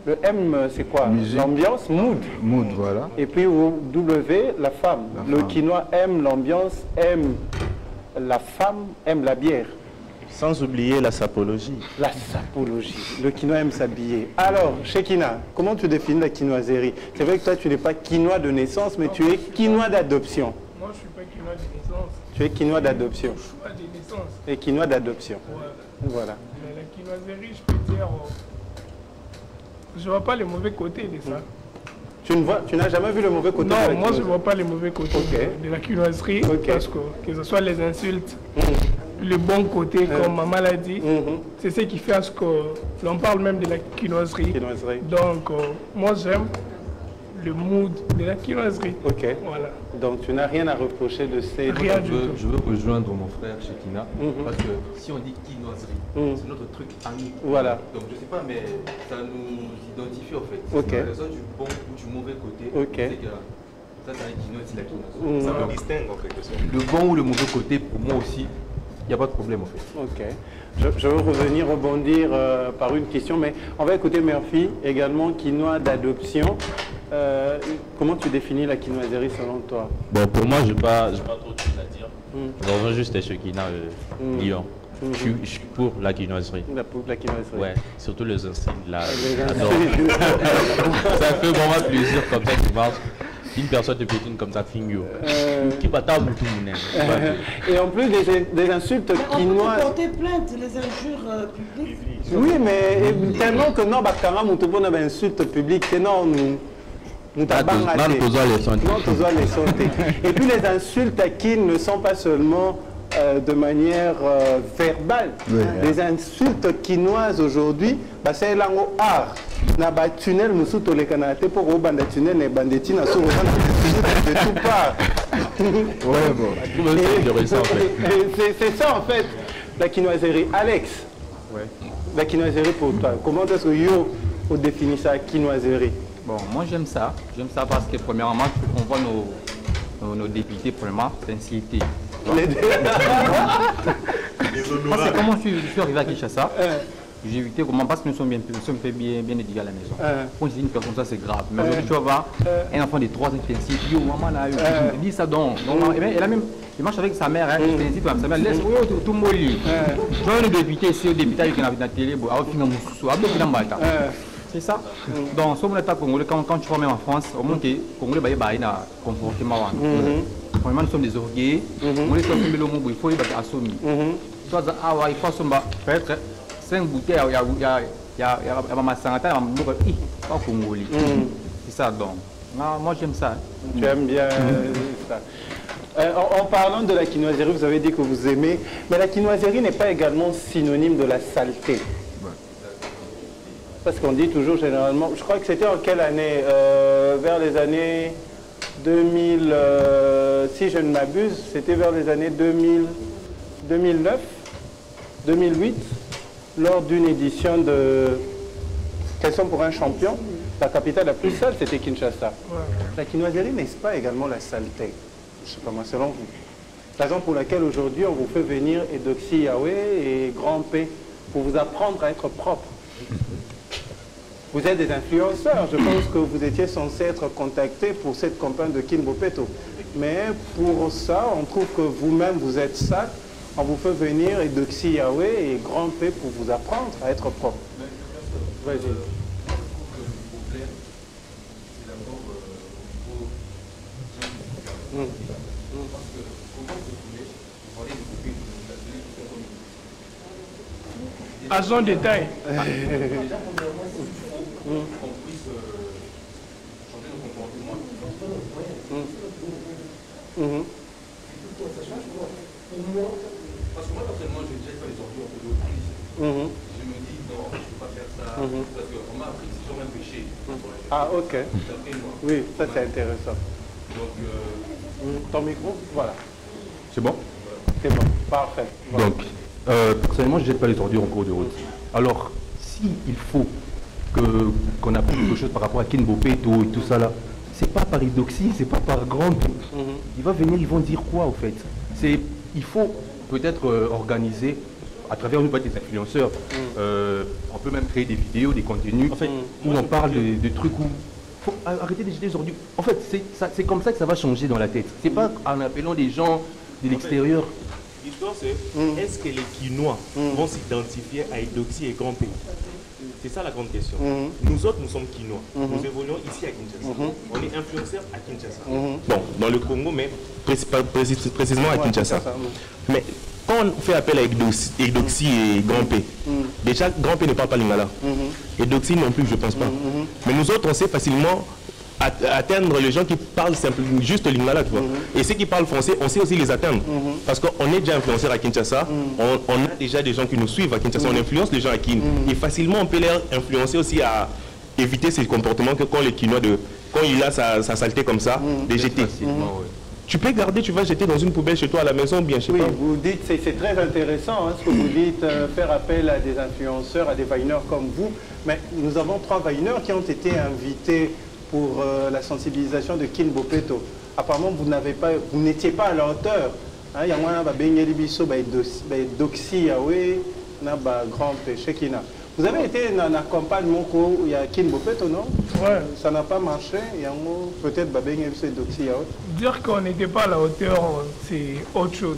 Le M, c'est quoi? L'ambiance, mood. Mood, voilà. Et puis au W, la femme. Le quinois aime l'ambiance, aime la femme, aime la bière. Sans oublier la sapologie. La sapologie. Le quinois aime s'habiller. Alors, Shekina, comment tu définis la quinoiserie? C'est vrai que toi, tu n'es pas quinois de naissance, mais tu es quinois d'adoption. Moi, je ne suis pas quinois de naissance. Tu es quinois d'adoption. Choix de naissance. Et quinois d'adoption. Voilà. Mais la quinoiserie, je peux dire, je ne vois pas les mauvais côtés de ça. Tu n'as jamais vu le mauvais côté? Non, moi je ne vois pas les mauvais côtés de la quinoiserie, parce que ce soit les insultes, le bon côté, comme maman l'a dit, c'est ce qui fait à ce que l'on parle même de la quinoiserie. Donc, moi j'aime le mood de la quinoiserie. Voilà. Donc tu n'as rien à reprocher de ces... Rien du tout. Je veux rejoindre mon frère Shekina, parce que si on dit quinoiserie, c'est notre truc à nous. Voilà. Donc je ne sais pas, mais ça nous identifie en fait. Que ce soit du bon ou du mauvais côté, c'est que ça c'est un quinoa, c'est la quinoiserie. Ça nous distingue en quelque sorte. Le bon ou le mauvais côté, pour moi aussi, il n'y a pas de problème en fait. Je veux revenir, rebondir par une question, mais on va écouter Murphy, également quinois d'adoption. Comment tu définis la quinoiserie selon toi? Bon, pour moi, je n'ai pas trop de choses à dire. Je reviens juste à Shekina Lyon. Je suis pour la quinoiserie. La quinoiserie. Ouais, surtout les insignes là. Ça fait vraiment plaisir comme ça tu marches. Une personne te pétine comme ça, fingo. Qui va t'avoir tout le monde. Et en plus des insultes quinoises. On peut porter plainte, les injures publiques. Oui, mais tellement que non, Bakara, nous avons des insultes publiques, non, nous t'avons raté. Et puis les insultes qui ne sont pas seulement de manière verbale. Les insultes quinoises aujourd'hui, c'est l'ango art. Na ba tunnel musu to le kanate pour au banda tunnel ne bandeti na so de tout part. C'est ça en fait. C'est ça en fait. la quinoiserie. Alex, ouais. La quinoiserie pour toi, comment est-ce que vous définissez la quinoiserie? Bon, moi j'aime ça parce que premièrement, on voit nos députés, premièrement, sincérité. Parce que comment je suis arrivé à Kinshasa, j'ai évité comment, parce que nous sommes bien éduqués à la maison. Quand je dis une personne, ça c'est grave. Mais aujourd'hui, tu vas voir un enfant de 3 ans qui fait yo, maman là, je dis ça donc. Elle a même, il marche avec sa mère, sa mère laisse tout molli. Tu vois, le député ici, le député qui est dans la télé, c'est ça. Donc, si on est congolais, quand tu vois même en France, au moins que les Congolais ont un comportement. Vraiment, nous sommes des orgueils. On est comme le mot, il faut les assommer. Soit il faut peut-être 5 bouteilles, il y a ma santé, il pas congolais. C'est ça donc. Moi j'aime ça. Tu aimes bien ça. En parlant de la quinoiserie, vous avez dit que vous aimez, mais la quinoiserie n'est pas également synonyme de la saleté. Parce qu'on dit toujours généralement, je crois que c'était en quelle année, vers les années 2000, si je ne m'abuse, c'était vers les années 2009, 2008, lors d'une édition de Question pour un champion, la capitale la plus sale, c'était Kinshasa. Ouais. La quinoiserie n'est-ce pas également la saleté? Je ne sais pas moi, selon vous. La raison pour laquelle aujourd'hui on vous fait venir Edoxy Yahweh et Grand P pour vous apprendre à être propre. Vous êtes des influenceurs, je pense que vous étiez censé être contacté pour cette campagne de Kin Bopeto. Mais pour ça, on trouve que vous-même vous êtes sale, on vous fait venir Edoxy Yahweh et Grand P pour vous apprendre à être propre. Vas-y. Agent détail. Qu'on puisse changer nos comportements. Ça change quoi? Pour moi, parce que moi personnellement je jette pas les ordures de l'autre. Je me dis non, je ne peux pas faire ça parce qu'on m'a appris que si j'aurais un péché. Ah ok. Oui, ça c'est intéressant. Donc ton micro, voilà. C'est bon? C'est bon, parfait. Voilà. Donc personnellement je ne jette pas les ordures en cours de route. Alors s'il faut qu'on apprenne quelque chose par rapport à Kin Bopeto et tout ça là, c'est pas par Edoxy, c'est pas par Grand. Il va venir, ils vont dire quoi au fait? Il faut peut-être organiser à travers nous, des influenceurs, on peut même créer des vidéos, des contenus en fait, où on parle de trucs où il faut arrêter de jeter les ordures. En fait, c'est comme ça que ça va changer dans la tête. C'est pas en appelant des gens de l'extérieur. L'histoire c'est, est-ce que les Quinois vont s'identifier à Edoxy et Grand P? C'est ça la grande question. Nous autres, nous sommes Quinois. Nous évoluons ici à Kinshasa. On est influenceurs à Kinshasa. Bon, dans le Congo, mais précisément à Kinshasa. Mais quand on fait appel à Edoxy et Grand P, déjà Grand P ne parle pas lingala. Edoxy non plus, je ne pense pas. Mais nous autres, on sait facilement atteindre les gens qui parlent simplement juste lingala, tu vois. Et ceux qui parlent français, on sait aussi les atteindre. Parce qu'on est déjà influenceurs à Kinshasa, on a déjà des gens qui nous suivent à Kinshasa, on influence les gens à Kin. Et facilement, on peut les influencer aussi à éviter ces comportements que quand les Quinois, quand il a sa saleté comme ça, de jeter. Tu peux garder, tu vas jeter dans une poubelle chez toi à la maison, bien chez toi. Oui, vous dites, c'est très intéressant ce que vous dites, faire appel à des influenceurs, à des vaineurs comme vous. Mais nous avons 3 vaineurs qui ont été invités pour la sensibilisation de Kin Bopeto. Apparemment, vous n'étiez pas à la hauteur. Il y a un Edoxy Yahweh, Grand péché qui n'a. Vous avez été dans la campagne où il y a Kin Bopeto, non? Ouais. Ça n'a pas marché. Peut-être Edoxy Yahweh. Dire qu'on n'était pas à la hauteur, c'est autre chose.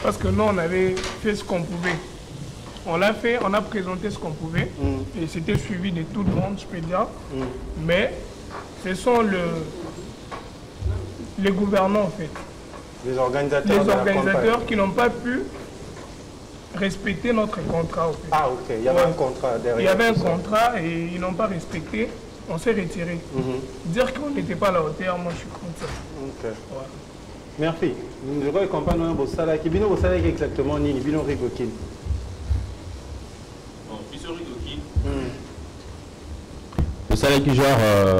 Parce que nous, on avait fait ce qu'on pouvait. On l'a fait, on a présenté ce qu'on pouvait. Et c'était suivi de tout le monde, je peux dire. Mais ce sont les gouvernants, en fait. Les organisateurs qui n'ont pas pu respecter notre contrat. En fait. Ah, ok. Il y avait un contrat derrière. Il y avait un contrat et ils n'ont pas respecté. On s'est retiré. Dire qu'on n'était pas à la hauteur, moi je suis contre ça. Ok. Ouais. Merci. Je crois que comprendre vos salaires. Qui vient salaire exactement ni vient rigokin. Le salaire qui genre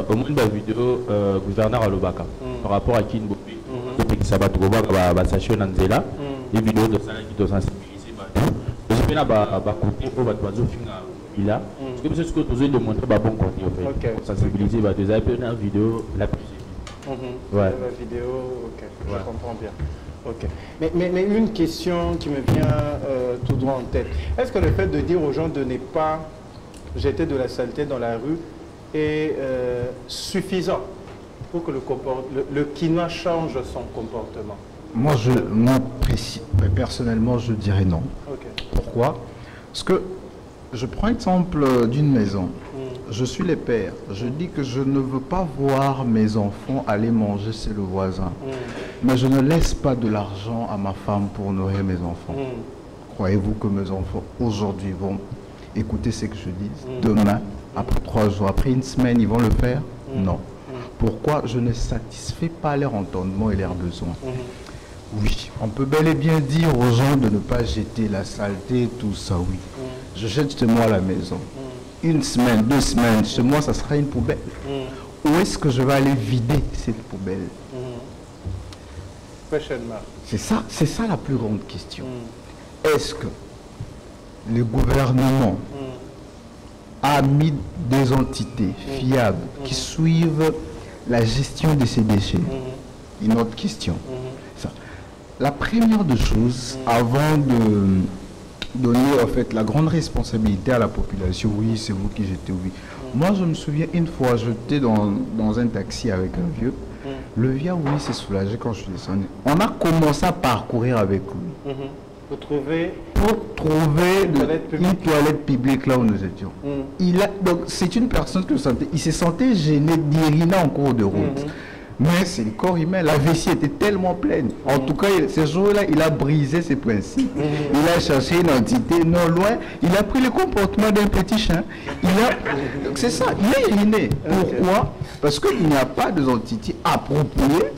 au moins de la vidéo gouverneur à Lobaka par rapport à Kin Bopeto. Ça va trouver la station Nanzela, les vidéos de salaire qui doivent sensibiliser. puis là, il a. Comme c'est ce que vous avez montré, bon côté en fait. Pour sensibiliser, vous avez une vidéo la plus. Ouais. La vidéo, ok, je comprends bien. Ok. Mais une question qui me vient tout droit en tête. Est-ce que le fait de dire aux gens de ne pas jeter de la saleté dans la rue est suffisant pour que le quinoa change son comportement? Moi, personnellement, je dirais non. Okay. Pourquoi? Parce que je prends l'exemple d'une maison. Je suis le père. Je dis que je ne veux pas voir mes enfants aller manger chez le voisin. Mais je ne laisse pas de l'argent à ma femme pour nourrir mes enfants. Croyez-vous que mes enfants aujourd'hui vont écouter ce que je dis? Demain, après 3 jours, après une semaine, ils vont le faire? Non. Pourquoi? Je ne satisfais pas leur entendement et leurs besoins. Oui, on peut bel et bien dire aux gens de ne pas jeter la saleté, tout ça, oui. Je jette chez moi à la maison. 1 semaine, 2 semaines, chez moi, ça sera une poubelle. Où est-ce que je vais aller vider cette poubelle? C'est ça la plus grande question. Est-ce que le gouvernement a mis des entités fiables qui suivent la gestion de ces déchets? Une autre question. Ça. La première des choses, avant de donner en fait la grande responsabilité à la population, oui, c'est vous qui jetez, oui. Moi, je me souviens une fois, j'étais dans un taxi avec un vieux. Le vieux, oui, s'est soulagé quand je suis descendu. On a commencé à parcourir avec lui. Pour trouver une toilette publique là où nous étions. Donc, c'est une personne que il se sentait gêné d'uriner en cours de route. Mais c'est le corps humain. La vessie était tellement pleine. En tout cas, ce jour-là, il a brisé ses principes. Il a cherché une entité non loin. Il a pris le comportement d'un petit chien. C'est ça, il a uriné. Pourquoi? Parce qu'il n'y a pas d'entité appropriée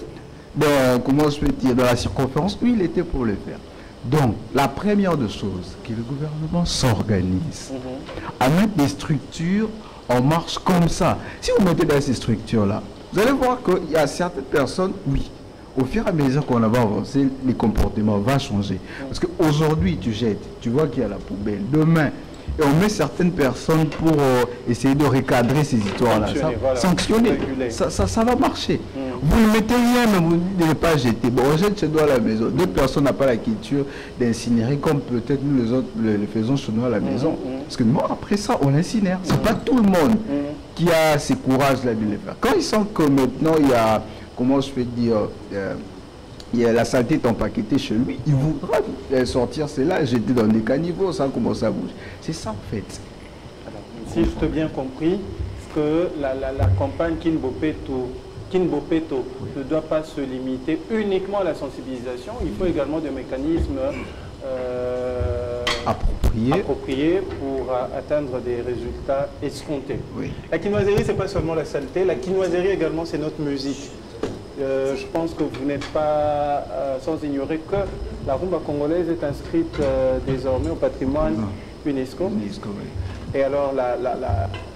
dans la circonférence où il était pour le faire. Donc, la première des choses, que le gouvernement s'organise à mettre des structures en marche comme ça. Si vous mettez dans ces structures-là, vous allez voir qu'il y a certaines personnes, oui, au fur et à mesure qu'on va avancer, les comportements vont changer. Parce qu'aujourd'hui, tu jettes, tu vois qu'il y a la poubelle. Demain, et on met certaines personnes pour essayer de recadrer ces histoires-là. Sanctionner. Ça va marcher. Vous ne mettez rien, mais vous ne devez pas jeter. Bon, on jette chez nous à la maison. D'autres personnes n'ont pas la culture d'incinérer comme peut-être nous les autres le faisons chez nous à la maison. Parce que moi, après ça, on incinère. Ce n'est pas tout le monde qui a ce courage-là de le faire. Quand ils sentent que maintenant, il y a, comment je peux dire, il y a la saleté est empaquetée chez lui, il voudra sortir cela, jeter dans des caniveaux, ça commence à bouger. C'est ça en fait. Alors, si je t'ai bien compris, que la campagne Kinbopeto ne doit pas se limiter uniquement à la sensibilisation, il faut également des mécanismes appropriés pour atteindre des résultats escomptés. Oui. La quinoiserie, ce n'est pas seulement la saleté, la quinoiserie également, c'est notre musique. Je pense que vous n'êtes pas sans ignorer que la rumba congolaise est inscrite désormais au patrimoine UNESCO. Oui. Et alors,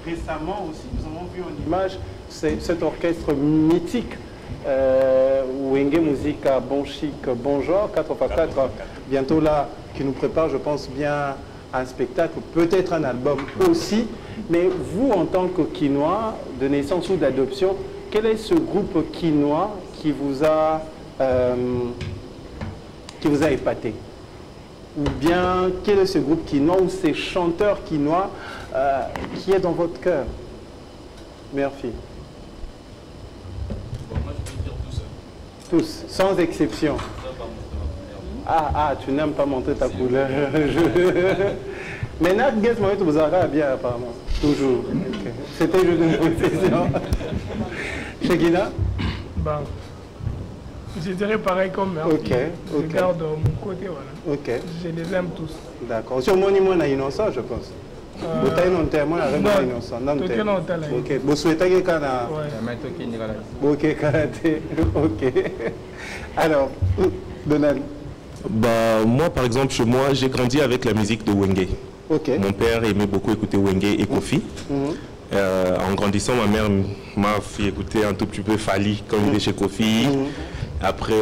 récemment aussi, nous avons vu en image cet orchestre mythique, Wenge Musica, Bon Chic, Bon Genre, 4x4, bientôt là, qui nous prépare, je pense, bien un spectacle, peut-être un album aussi. Mais vous, en tant que quinois, de naissance ou d'adoption, quel est ce groupe quinois qui vous a épaté? Ou bien, quel est ce groupe quinois ou ces chanteurs quinois qui est dans votre cœur? Merci. Bon, moi, je peux dire tous. Tous, sans exception. Tu n'aimes pas montrer ta couleur. Mais Nat Guess, moi, vous avez bien apparemment. Toujours. Okay. C'était juste une précision. Shekina? Je dirais pareil comme Merci. Je garde mon côté, voilà. Je les aime tous. D'accord. Sur mon niveau, on a innocent, je pense. Vous avez un témoin avec innocent. Ok. Vous souhaitez que Ok. Alors, Donald? Moi, par exemple, chez moi, j'ai grandi avec la musique de Wenge. Mon père aimait beaucoup écouter Wenge et Kofi. En grandissant, ma mère m'a fait écouter un tout petit peu Fali quand il était chez Kofi. Après,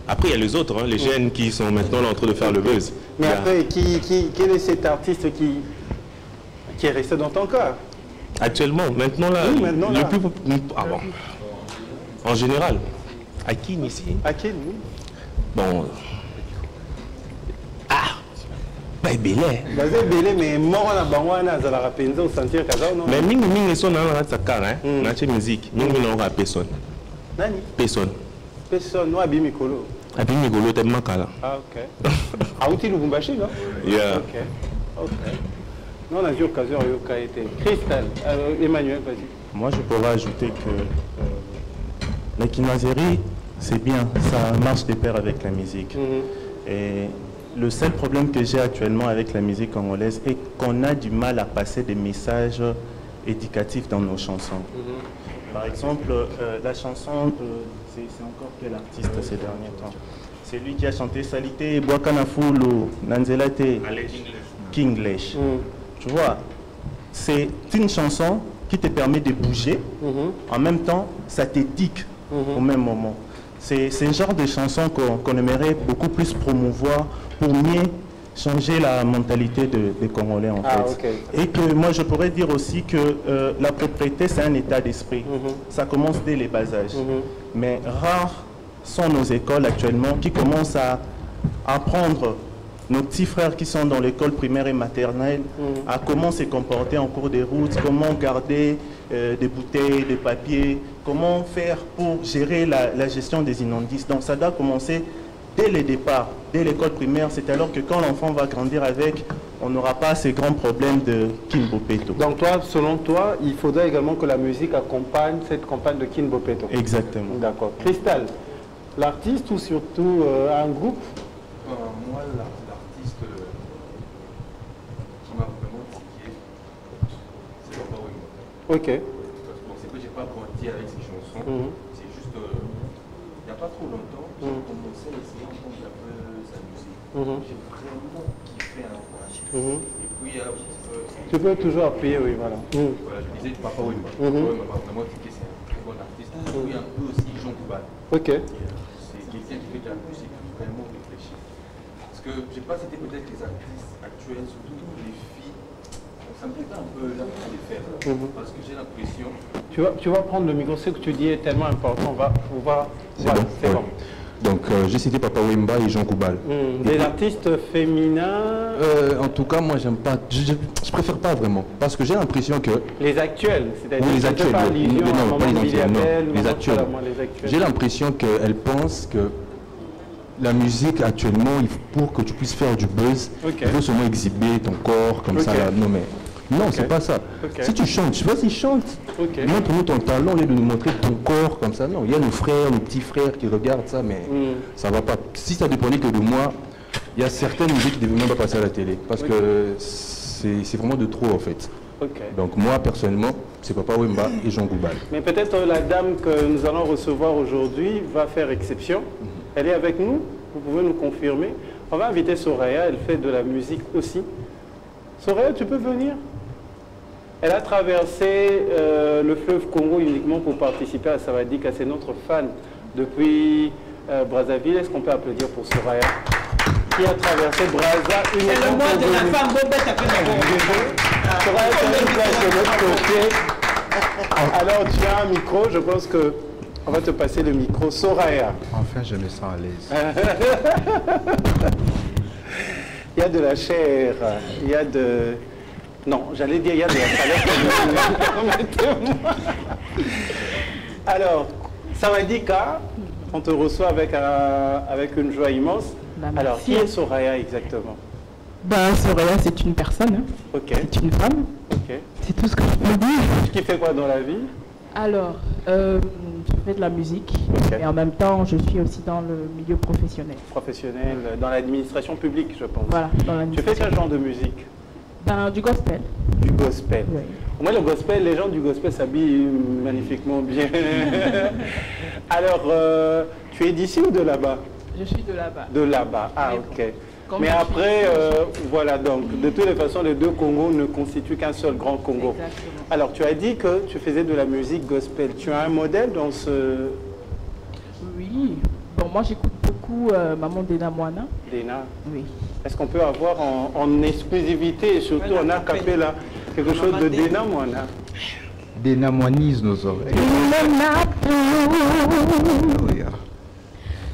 Après, il y a les autres, hein, les jeunes qui sont maintenant en train de faire le buzz. Mais après, quel est cet artiste qui est resté dans ton cœur? Actuellement, maintenant là, oui, maintenant, le plus... Ah bon. En général, Akin ici. Akin, oui. Bon... Bah, belé. Bah, belé, mais mort na bangwana za la rapenza au sentir kaza non. Mais mingi son na na tsakara hein, na che musique, mingi na ra personne. Nani? Personne. Personne, no abi mikolo. Abi mikolo te makala. Ah OK. Auti Lubumbashi non? Yeah. OK. OK. Non, on a eu l'occasion de été. Christelle, Emmanuel, vas-y. Moi, je pourrais ajouter que la quinoiserie, c'est bien, ça marche de pair avec la musique. Et le seul problème que j'ai actuellement avec la musique congolaise est qu'on a du mal à passer des messages éducatifs dans nos chansons. Par exemple, la chanson, c'est encore quel artiste ces derniers temps? C'est lui qui a chanté Salité, Boakana Fulu, Nanzelate, Kinglish. Tu vois, c'est une chanson qui te permet de bouger, en même temps, ça t'éthique au même moment. C'est un genre de chanson qu'on aimerait beaucoup plus promouvoir pour mieux changer la mentalité des Congolais en fait. Okay. Et que moi je pourrais dire aussi que la propriété c'est un état d'esprit. Ça commence dès les bas âges. Mais rares sont nos écoles actuellement qui commencent à apprendre nos petits frères qui sont dans l'école primaire et maternelle à comment se comporter en cours de route, comment garder des bouteilles, des papiers, comment faire pour gérer la gestion des immondices. Donc ça doit commencer dès le départ, dès l'école primaire. C'est alors que quand l'enfant va grandir avec, on n'aura pas ces grands problèmes de Kinbopeto. Donc toi, selon toi, il faudrait également que la musique accompagne cette campagne de Kinbopeto. Exactement. D'accord. Cristal, l'artiste ou surtout un groupe? Moi, l'artiste qui m'a vraiment marqué, c'est Papa Wemba. Ok. Bon, c'est que j'ai pas grandi avec ces chansons. C'est juste, il n'y a pas trop longtemps, j'ai commencé à essayer d'entendre un peu sa musique. J'ai vraiment kiffé un peu. Et puis, tu peux toujours appuyer, oui, voilà. Voilà, je disais Papa Wemba. Papa Wemba m'a vraiment dit que c'est un très bon artiste. Et puis un peu aussi Jean Koubal. Ok. C'est quelqu'un qui fait de la musique vraiment réfléchie. Parce que, je ne sais pas, c'était peut-être les artistes actuels, surtout les filles, ça me plaît un peu là pour les faire. Parce que j'ai l'impression... Tu vas prendre le micro, ce que tu dis est tellement important, on va... C'est bon, ouais. Bon. Donc, j'ai cité Papa Wemba et Jean Koubal. Des artistes féminins? En tout cas, moi, j'aime pas. Je préfère pas vraiment. Parce que j'ai l'impression que. Les actuels, c'est-à-dire. Oui, les actuels. Pas non, pas les anciens. Non, les actuels. actuels. J'ai l'impression qu'elles pensent que la musique actuellement, pour que tu puisses faire du buzz, il faut seulement exhiber ton corps comme ça. Là. Non, mais. Non, c'est pas ça. Si tu chantes, vas-y, chante. Montre-nous ton talent, au lieu de nous montrer ton corps comme ça. Non, il y a nos frères, nos petits frères qui regardent ça, mais ça va pas. Si ça dépendait que de moi, il y a certaines musiques qui ne devaient même pas passer à la télé. Parce que c'est vraiment de trop, en fait. Donc moi, personnellement, c'est Papa Wemba et Jean Koubal. Mais peut-être la dame que nous allons recevoir aujourd'hui va faire exception. Elle est avec nous, vous pouvez nous confirmer. On va inviter Soraya, elle fait de la musique aussi. Soraya, tu peux venir? Elle a traversé le fleuve Congo uniquement pour participer à Savadika. C'est notre fan depuis Brazzaville. Est-ce qu'on peut applaudir pour Soraya qui a traversé Brazza uniquement pour... C'est le mois de la femme, Bobette a fait Soraya, tu de l'autre côté. Alors, tu as un micro. Je pense qu'on va te passer le micro. Soraya. Enfin, je me sens à l'aise. Il y a de la chair, il y a de... Non, j'allais dire il y a de la chaleur. Alors, Savadika, on te reçoit avec une joie immense. Alors, qui est Soraya exactement? Soraya, c'est une personne. C'est une femme. C'est tout ce que je peux dire. Qui fait quoi dans la vie? Alors, je fais de la musique et en même temps, je suis aussi dans le milieu professionnel. Professionnel, dans l'administration publique, je pense. Voilà, dans l'administration. Tu fais quel genre de musique? Du gospel. Du gospel. Oui. Moi, le gospel, les gens du gospel s'habillent magnifiquement bien. Alors, tu es d'ici ou de là-bas? Je suis de là-bas. De là-bas, ah ok. Mais après, voilà, donc, de toutes les façons, les deux Congos ne constituent qu'un seul grand Congo. Exactement. Alors, tu as dit que tu faisais de la musique gospel. Tu as un modèle dans ce... Oui. Bon, moi j'écoute beaucoup Maman Dena Moana. Dena. Oui. Est-ce qu'on peut avoir en exclusivité et surtout en acapella quelque chose de Dena Moana? Dena Moanise nos oreilles.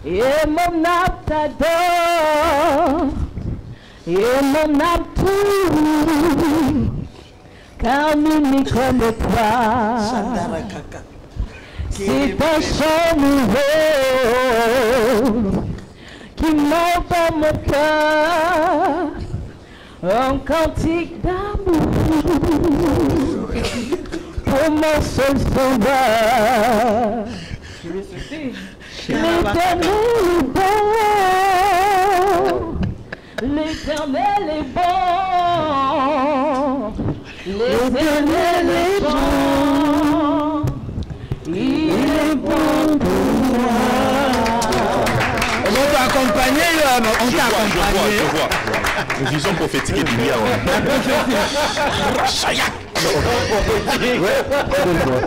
Et mon t'adore, et mon tout, car nous n'y connaît pas. C'est un chant nouveau qui monte dans mon cœur, un cantique d'amour pour mon seul sauveur. L'éternel est bon, l'éternel est bon, l'éternel est bon, il est bon pour moi. On t'a accompagné, on t'a accompagné. Je vois. Une vision prophétique et du bien.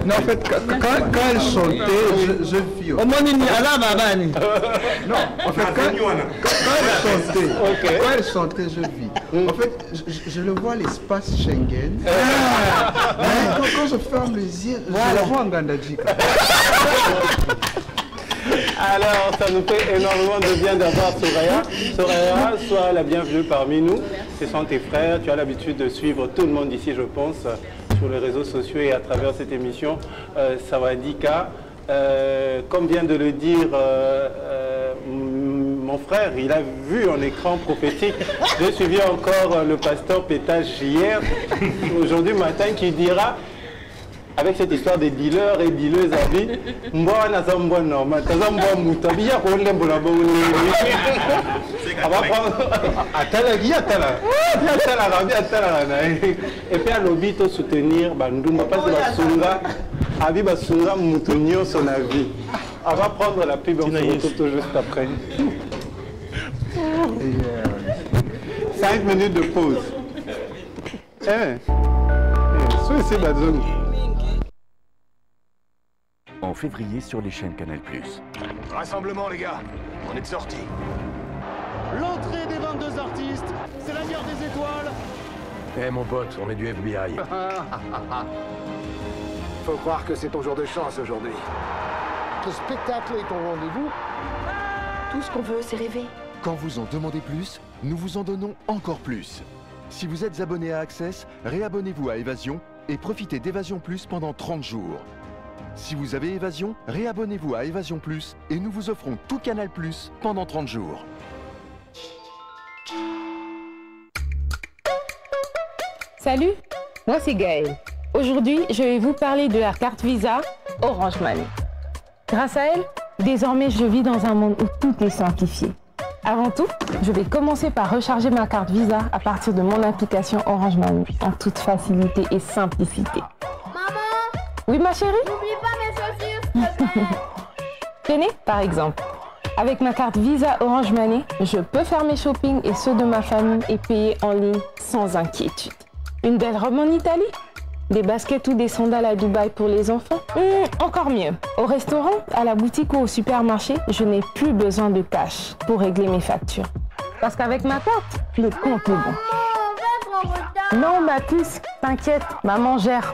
Non, en fait, quand elle chantait, je vis. Non, en fait, quand elle chantait, je vis. En fait, je le vois l'espace Schengen. Quand je ferme les yeux, je le vois en Gandadjika. Alors, ça nous fait énormément de bien d'avoir Soraya. Soraya, sois la bienvenue parmi nous. Ce sont tes frères. Tu as l'habitude de suivre tout le monde ici, je pense, sur les réseaux sociaux et à travers cette émission Sawadika. Comme vient de le dire mon frère, il a vu en écran prophétique. J'ai suivi encore le pasteur Pétage hier, aujourd'hui matin, qui dira, avec cette histoire des dealers et dealers à vie, et puis à l'obito soutenir Bandumba parce que Basunga Abi Basunga Moutonio son avis. On va prendre la pub, on se retrouve tout juste après. 5 minutes de pause. En février sur les chaînes Canal+. Rassemblement les gars, on est de sortie. L'entrée des 22 artistes, c'est la guerre des étoiles. Eh mon pote, on est du FBI. Faut croire que c'est ton jour de chance aujourd'hui. Le spectacle est au rendez-vous. Tout ce qu'on veut, c'est rêver. Quand vous en demandez plus, nous vous en donnons encore plus. Si vous êtes abonné à Access, réabonnez-vous à Évasion et profitez d'Évasion Plus pendant 30 jours. Si vous avez Évasion, réabonnez-vous à Évasion Plus et nous vous offrons tout Canal Plus pendant 30 jours. Salut, moi c'est Gaëlle. Aujourd'hui, je vais vous parler de la carte Visa Orange Money. Grâce à elle, désormais je vis dans un monde où tout est simplifié. Avant tout, je vais commencer par recharger ma carte Visa à partir de mon application Orange Money en toute facilité et simplicité. Maman! Oui ma chérie? N'oublie pas mes chaussures, s'il te plaît. Tenez, par exemple, avec ma carte Visa Orange Money, je peux faire mes shopping et ceux de ma famille et payer en ligne sans inquiétude. Une belle robe en Italie? Des baskets ou des sandales à Dubaï pour les enfants? Encore mieux. Au restaurant, à la boutique ou au supermarché, je n'ai plus besoin de cash pour régler mes factures. Parce qu'avec ma carte, le compte est bon. Non, ma puce, t'inquiète, maman gère.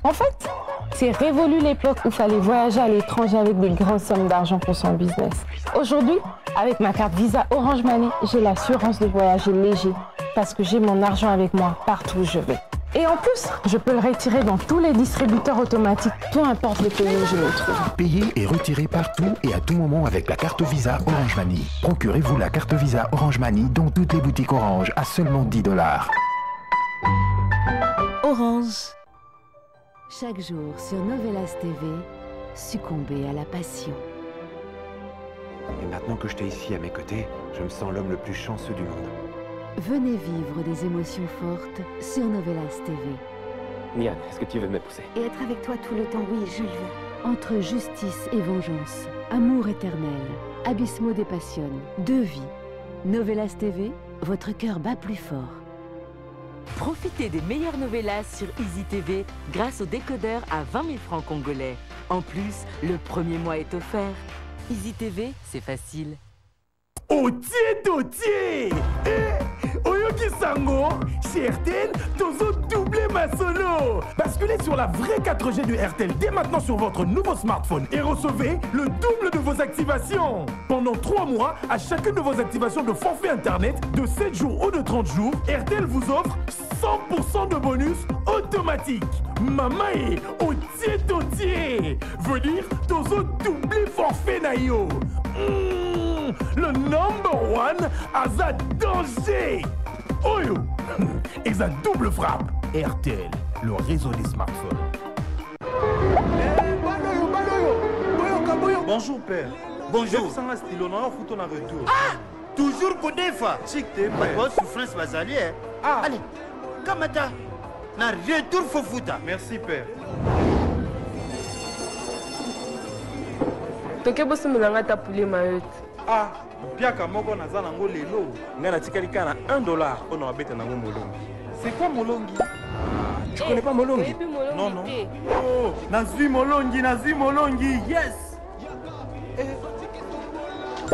En fait, c'est révolu l'époque où il fallait voyager à l'étranger avec des grosses sommes d'argent pour son business. Aujourd'hui, avec ma carte Visa Orange Money, j'ai l'assurance de voyager léger parce que j'ai mon argent avec moi partout où je vais. Et en plus, je peux le retirer dans tous les distributeurs automatiques, peu importe le pays où je me trouve. Payez et retirez partout et à tout moment avec la carte Visa Orange Money. Procurez-vous la carte Visa Orange Money dans toutes les boutiques Orange à seulement 10 $. Orange. Chaque jour sur Novelas TV, succomber à la passion. Et maintenant que je t'ai ici à mes côtés, je me sens l'homme le plus chanceux du monde. Venez vivre des émotions fortes sur Novelas TV. Nian, est-ce que tu veux m'épouser? Et être avec toi tout le temps, oui, je le veux. Entre justice et vengeance, amour éternel, Abismo dépassionne, deux vies. Novelas TV, votre cœur bat plus fort. Profitez des meilleures novellas sur Easy TV grâce au décodeur à 20 000 francs congolais. En plus, le premier mois est offert. Easy TV, c'est facile. Otier Oyoki Sango, chez RTL, Tozo doublé ma solo. Basculez sur la vraie 4G de RTL dès maintenant sur votre nouveau smartphone et recevez le double de vos activations. Pendant 3 mois, à chacune de vos activations de forfait internet de 7 jours ou de 30 jours, RTL vous offre 100% de bonus automatique. Mamae, Otier veut dire Tozo doublé forfait naïo. Le number one a za danger. Oyo, et sa double frappe. RTL, le réseau des smartphones. Bonjour père. Bonjour. Ah, toujours Kodefa. Votre souffrance va s'allier. Allez, Kamata. Na retour Fofuta. Merci père. Toke bosso mulanga tapule mayote. Ah, biaka moko naza nango lelo. Nga natikali kana $1 ono abeta nango molongi. C'est quoi molongi? Tu connais pas molongi? Non non. Oh, nazwi molongi. Yes.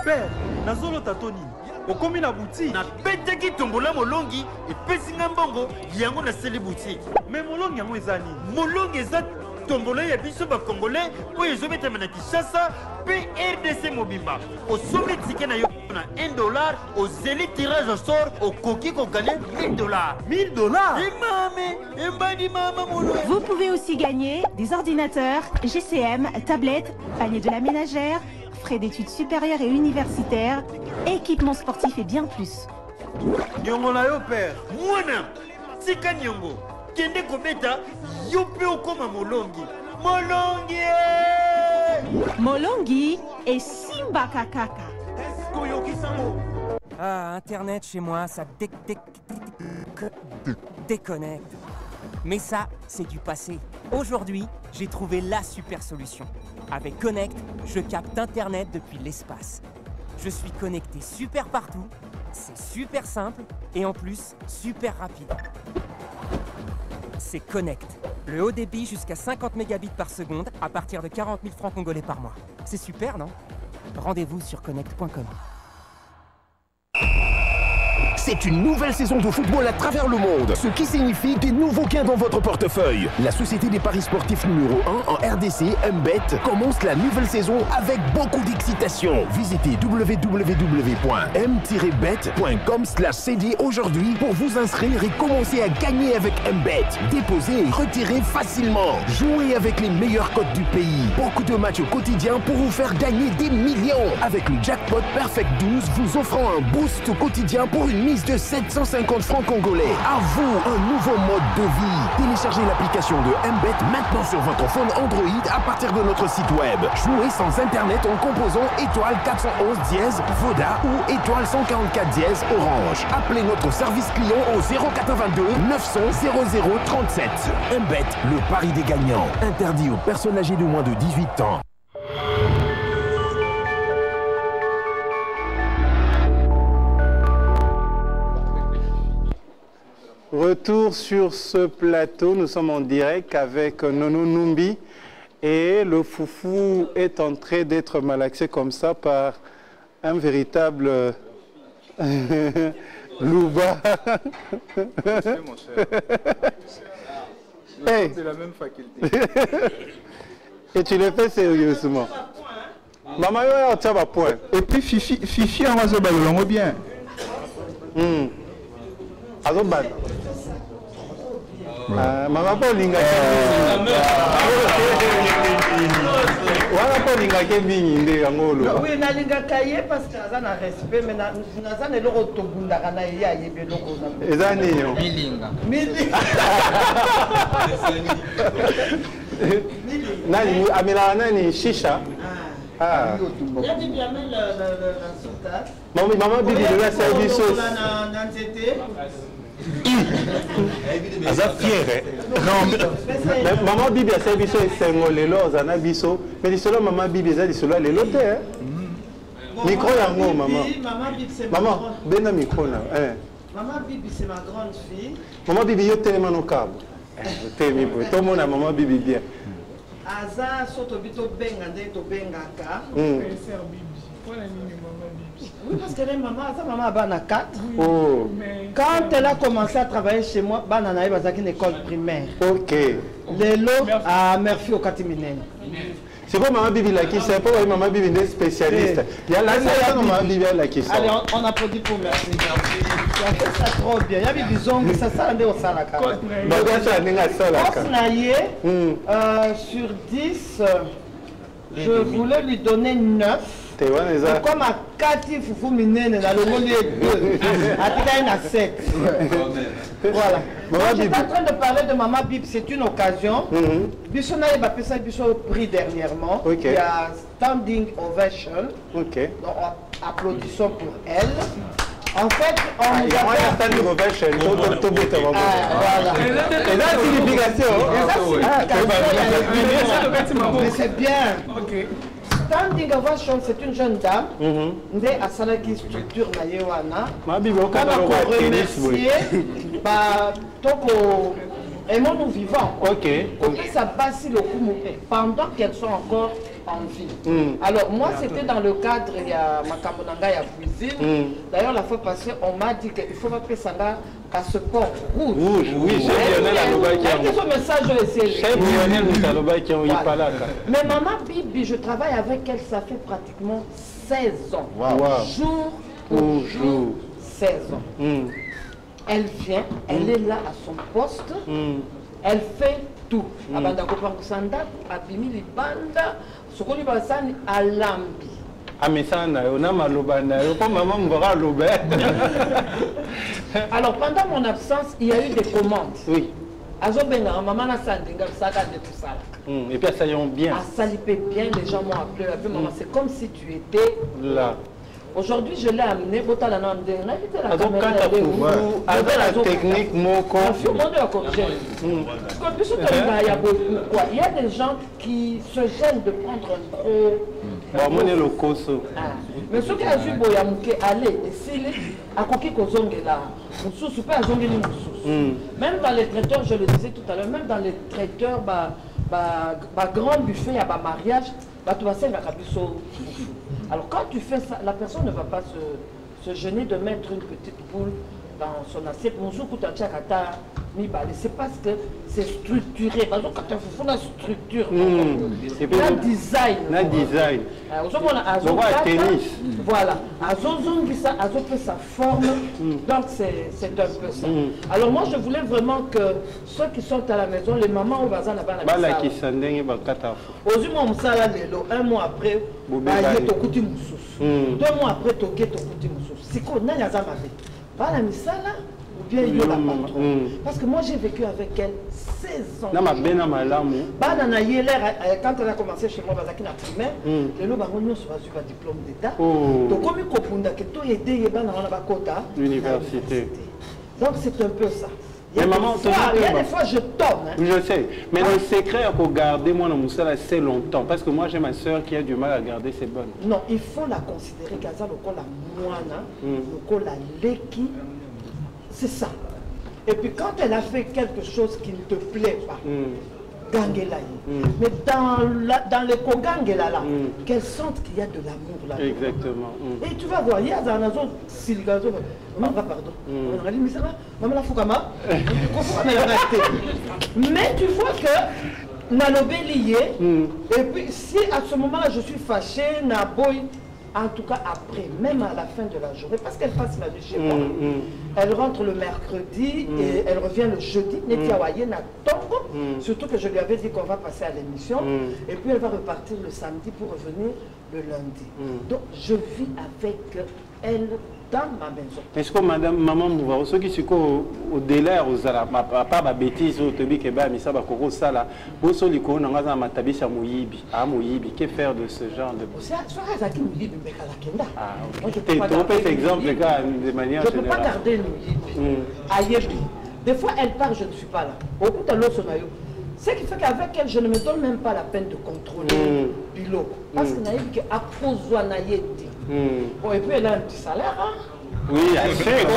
Père, nazolo tatoni. Okomi na boutique. Na peteki tombola molongi et pesinga mbongo yango na seli boutique. Mais molongi yango ezani. Molongi eza tombola ya biso ba congolais oyo ezobeta na Kinshasa pe RDC mobimba. Osomi tike na yo na $1 au zeli tirage au sort au coquille qu'on gagne $1000. $1000? Vous pouvez aussi gagner des ordinateurs, GCM, tablettes, panier de la ménagère, frais d'études supérieures et universitaires, équipements sportifs et bien plus. Nyongo na yo père. Mwana, tika nyongo. Kende kobeta, yo pe okoma molongi. Molongi et Simba Kakaka. Ah, Internet chez moi, ça déconnecte. Mais ça, c'est du passé. Aujourd'hui, j'ai trouvé la super solution. Avec Connect, je capte Internet depuis l'espace. Je suis connecté super partout, c'est super simple et en plus, super rapide. C'est Connect. Le haut débit jusqu'à 50 mégabits par seconde à partir de 40 000 francs congolais par mois. C'est super, non? Rendez-vous sur connect.com. C'est une nouvelle saison de football à travers le monde, ce qui signifie des nouveaux gains dans votre portefeuille. La société des paris sportifs numéro 1 en RDC, MBet, commence la nouvelle saison avec beaucoup d'excitation. Visitez www.m-bet.com/cd aujourd'hui pour vous inscrire et commencer à gagner avec MBet. Déposez et retirez facilement. Jouez avec les meilleurs cotes du pays. Beaucoup de matchs quotidiens pour vous faire gagner des millions. Avec le jackpot Perfect 12 vous offrant un boost quotidien pour une mise de 750 francs congolais. À vous, un nouveau mode de vie. Téléchargez l'application de MBet maintenant sur votre phone Android à partir de notre site web. Jouez sans internet en composant étoile 411 dièse Voda ou étoile 144 dièse Orange. Appelez notre service client au 082 900 0037. MBet, le pari des gagnants. Interdit aux personnes âgées de moins de 18 ans. Retour sur ce plateau, nous sommes en direct avec Nono Numbi et le foufou est en train d'être malaxé comme ça par un véritable louba. C'est mon cher. Hey. C'est la même faculté. Et tu le fais sérieusement. Maman, tu vas point. Et puis Fifi en va se balayer bien. Maman Paulinga wana Paulinga ke mingi nde ngolo. Oui, nalinga kaye parce que naza na respect mais naza na loko tobundaka na ya yebe loko na. Ezani yo. Milinga. Nani amela nani shisha? Ah. Ya bibi amel la suta. Maman bibi de la service. Na nzete. Aza fier. Non, maman bibi a service esengo lelo ozana biso, mais lisolo maman bibi eza lisolo lelo te. Micro yango maman. Maman, bena micro na. Maman bibi c'est ma grande fille. Maman bibi yo telema no kabo. Temi bo. Tout le monde a maman bibi bien. Aza sotobi to benga nde to bengaka. Sœur Bibi. Voilà nini maman Bibi. Oui, parce que sa maman a bana 4. Oh. Quand elle a commencé à travailler chez moi, bana na bazaki une école primaire. Ok. Lelo à Murphy au Katiminene. C'est quoi Maman Bibi la qui c'est pas Maman Bibi est spécialiste. Il y a là c'est Maman Bibi la qui sort. Allez, on applaudit pour merci. Tu as fait ça trop bien. Il y a des bisons qui ça ça au salaka. Sur 10, je voulais lui donner 9. Comme à 4, il faut minene dans le monde de 2. À 7. Voilà. J'étais en train de parler de Maman Bib, c'est une occasion. Bissona et Bapessa Bissot prix dernièrement. Il y a Standing Ovation. Donc applaudissons pour elle. En fait, on nous a fait un standing ovation. Voilà. Et la signification. Mais c'est bien. Standing Ovation, c'est une jeune dame. Ndé à Salaki structure na yewana. On a remercié. Toko aimons nous vivants. Ok. Ça passe le coup pendant qu'elles sont encore en vie. Alors moi c'était dans le cadre il y a Makambonanga il y a cuisine. D'ailleurs la fois passée on m'a dit qu'il faut pas ça là passeport rouge. Rouge, oui, j'ai donné la nouvelle qui a un message essayé. Mais Maman Bibi, je travaille avec elle, ça fait pratiquement 16 ans. Jour pour jour, 16 ans. Elle vient, elle est là à son poste, elle fait tout. Abanda Kopankusanda, Abimi Libanda, Sokoli Basani, Alambi. Alors pendant mon absence, il y a eu des commandes. Oui. Et puis ça y est bien. Ça salipait bien, les gens m'ont appelé. Maman, c'est comme si tu étais là. Aujourd'hui, je l'ai amené. Donc, quand tu as la technique, il y a des gens qui se gênent de prendre un gros. Mais ceux qui ont vu Boyamouké aller, même dans les traiteurs, je le disais tout à l'heure, même dans les traiteurs, grand buffet, il y a un mariage. Alors quand tu fais ça, la personne ne va pas se gêner de mettre une petite boule dans son assiette. C'est parce que c'est structuré. Par exemple, quand tu fais une structure, un design. Un design. Voilà. Fait sa forme. Donc c'est un peu ça. Alors moi je voulais vraiment que ceux qui sont à la maison, les mamans au bazar n'a pas la maison. Un mois après, Tokuti Moussous. 2 mois après, Tokuti Moussous. C'est quoi? Pas la misala ou bien il y a la patronne. Parce que moi j'ai vécu avec elle 16 ans. Quand elle a commencé chez moi, elle a primaire, elle a diplôme d'État. Donc comme il l'université. Donc c'est un peu ça. Il y a des fois je tombe. Je sais. Mais le secret pour garder moi dans Moussala assez longtemps. Parce que moi j'ai ma soeur qui a du mal à garder ses bonnes. Non, il faut la considérer Gaza le la moana, le la leki. C'est ça. Et puis quand elle a fait quelque chose qui ne te plaît pas, Gangelaï. Mais dans le Kogangela là, qu'elle sente qu'il y a de l'amour là. Exactement. Et tu vas voir, il y a un azon siligazo. Maman, pardon. Maman la Foukama. Mais tu vois que Nalobé lié. Et puis si à ce moment-là je suis fâchée, Naboy. En tout cas après, même à la fin de la journée, parce qu'elle passe la nuit chez moi, elle rentre le mercredi et elle revient le jeudi, surtout que je lui avais dit qu'on va passer à l'émission, et puis elle va repartir le samedi pour revenir le lundi. Donc je vis avec elle dans ma maison. Est-ce que madame, maman, ceux qui sont au délai, pas ma bêtise, au tebi keba, mais ça va courir ça là, vous sont les cons, on a ma tabisse à Mouyibi, que faire de ce genre de. Tu peux exemple de manière générale. Je ne peux pas garder Mouyibi. Des fois elle part, je ne suis pas là. Au bout de l'autre, ce qui fait qu'avec elle, je ne me donne même pas la peine de contrôler Bilo. Parce que Naïb qui a posé Naïdi. Bon, et puis elle a un petit salaire, hein? Oui, assez,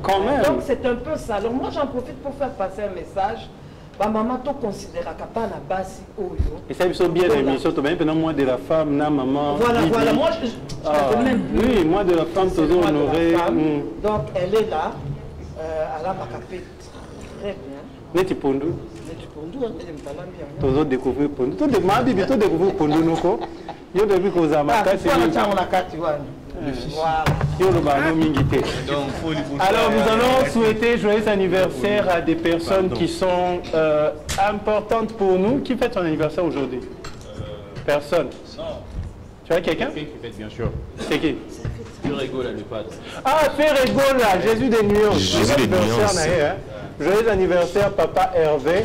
quand même. Donc c'est un peu ça. Alors moi j'en profite pour faire passer un message maman to considère pas na basi oyo. Et ça ils sont bien l'émission, tu même moi de la femme, na maman. Voilà, bibi. voilà, moi je même oui, moi de la femme toujours honorée. Donc elle est là, elle a macapé très bien. Neti Pondu. Neti Pondu, elle me parle bien. Toujours découvrir Pondu. Tout de ma bibi, tout découvrir Pondu noko. Yo depuis que vous avez ma carte, alors nous allons souhaiter joyeux anniversaire à des personnes qui sont importantes pour nous. Qui fête son anniversaire aujourd'hui? Personne. Tu as quelqu'un? Qui fête bien sûr. C'est qui? Ferregola le padre. Ah, Ferregola, Jésus des nuances. Jésus des nuances. Joyeux anniversaire papa Hervé,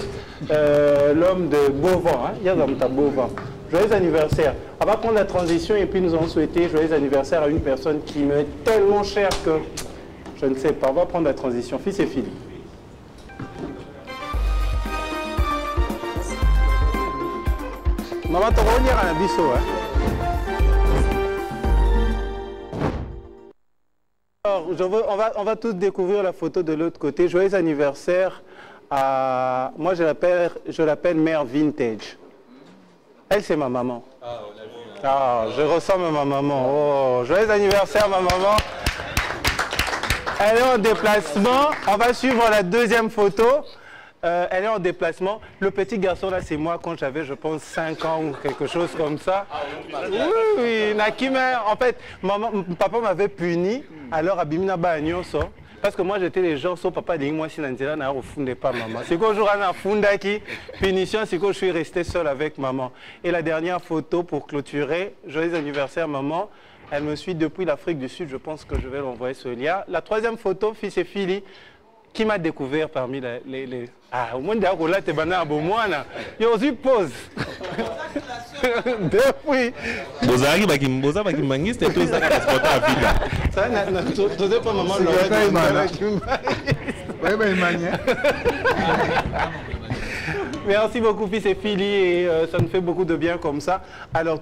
l'homme de Beauvant. Il y a l'homme de Beauvant. Joyeux anniversaire. On va prendre la transition et puis nous allons souhaiter joyeux anniversaire à une personne qui m'est tellement chère que je ne sais pas. On va prendre la transition. Fils et filles. Maman, tu vas revenir à la biseau. Alors, on va tous découvrir la photo de l'autre côté. Joyeux anniversaire à... Moi, je l'appelle Mère Vintage. Elle, c'est ma maman. Ah, je ressemble à ma maman. Oh, joyeux anniversaire, ma maman. Elle est en déplacement. On va suivre la deuxième photo. Elle est en déplacement. Le petit garçon, là, c'est moi quand j'avais, je pense, 5 ans ou quelque chose comme ça. Oui, Nakima. En fait, papa m'avait puni. Alors, à Bimina Bagnoso. Parce que moi, j'étais les gens, sauf papa, moi, si Nanzela n'a refondé pas maman. C'est qu'au jour, on a fondé punition, c'est que je suis resté seul avec maman. Et la dernière photo pour clôturer, joyeux anniversaire, maman. Elle me suit depuis l'Afrique du Sud, je pense que je vais l'envoyer ce lien. La troisième photo, fils et filles, qui m'a découvert parmi les... Ah, au moins, d'ailleurs, là, t'es banal à Beaumoine. Il y a aussi pause. Depuis. Bozari, Bakimboza, Bakimbangi, c'était tout ça qui transportait à Vida. Ça, tu sais pas, maman, Merci beaucoup, fils et filles, et ça nous fait beaucoup de bien comme ça. Alors,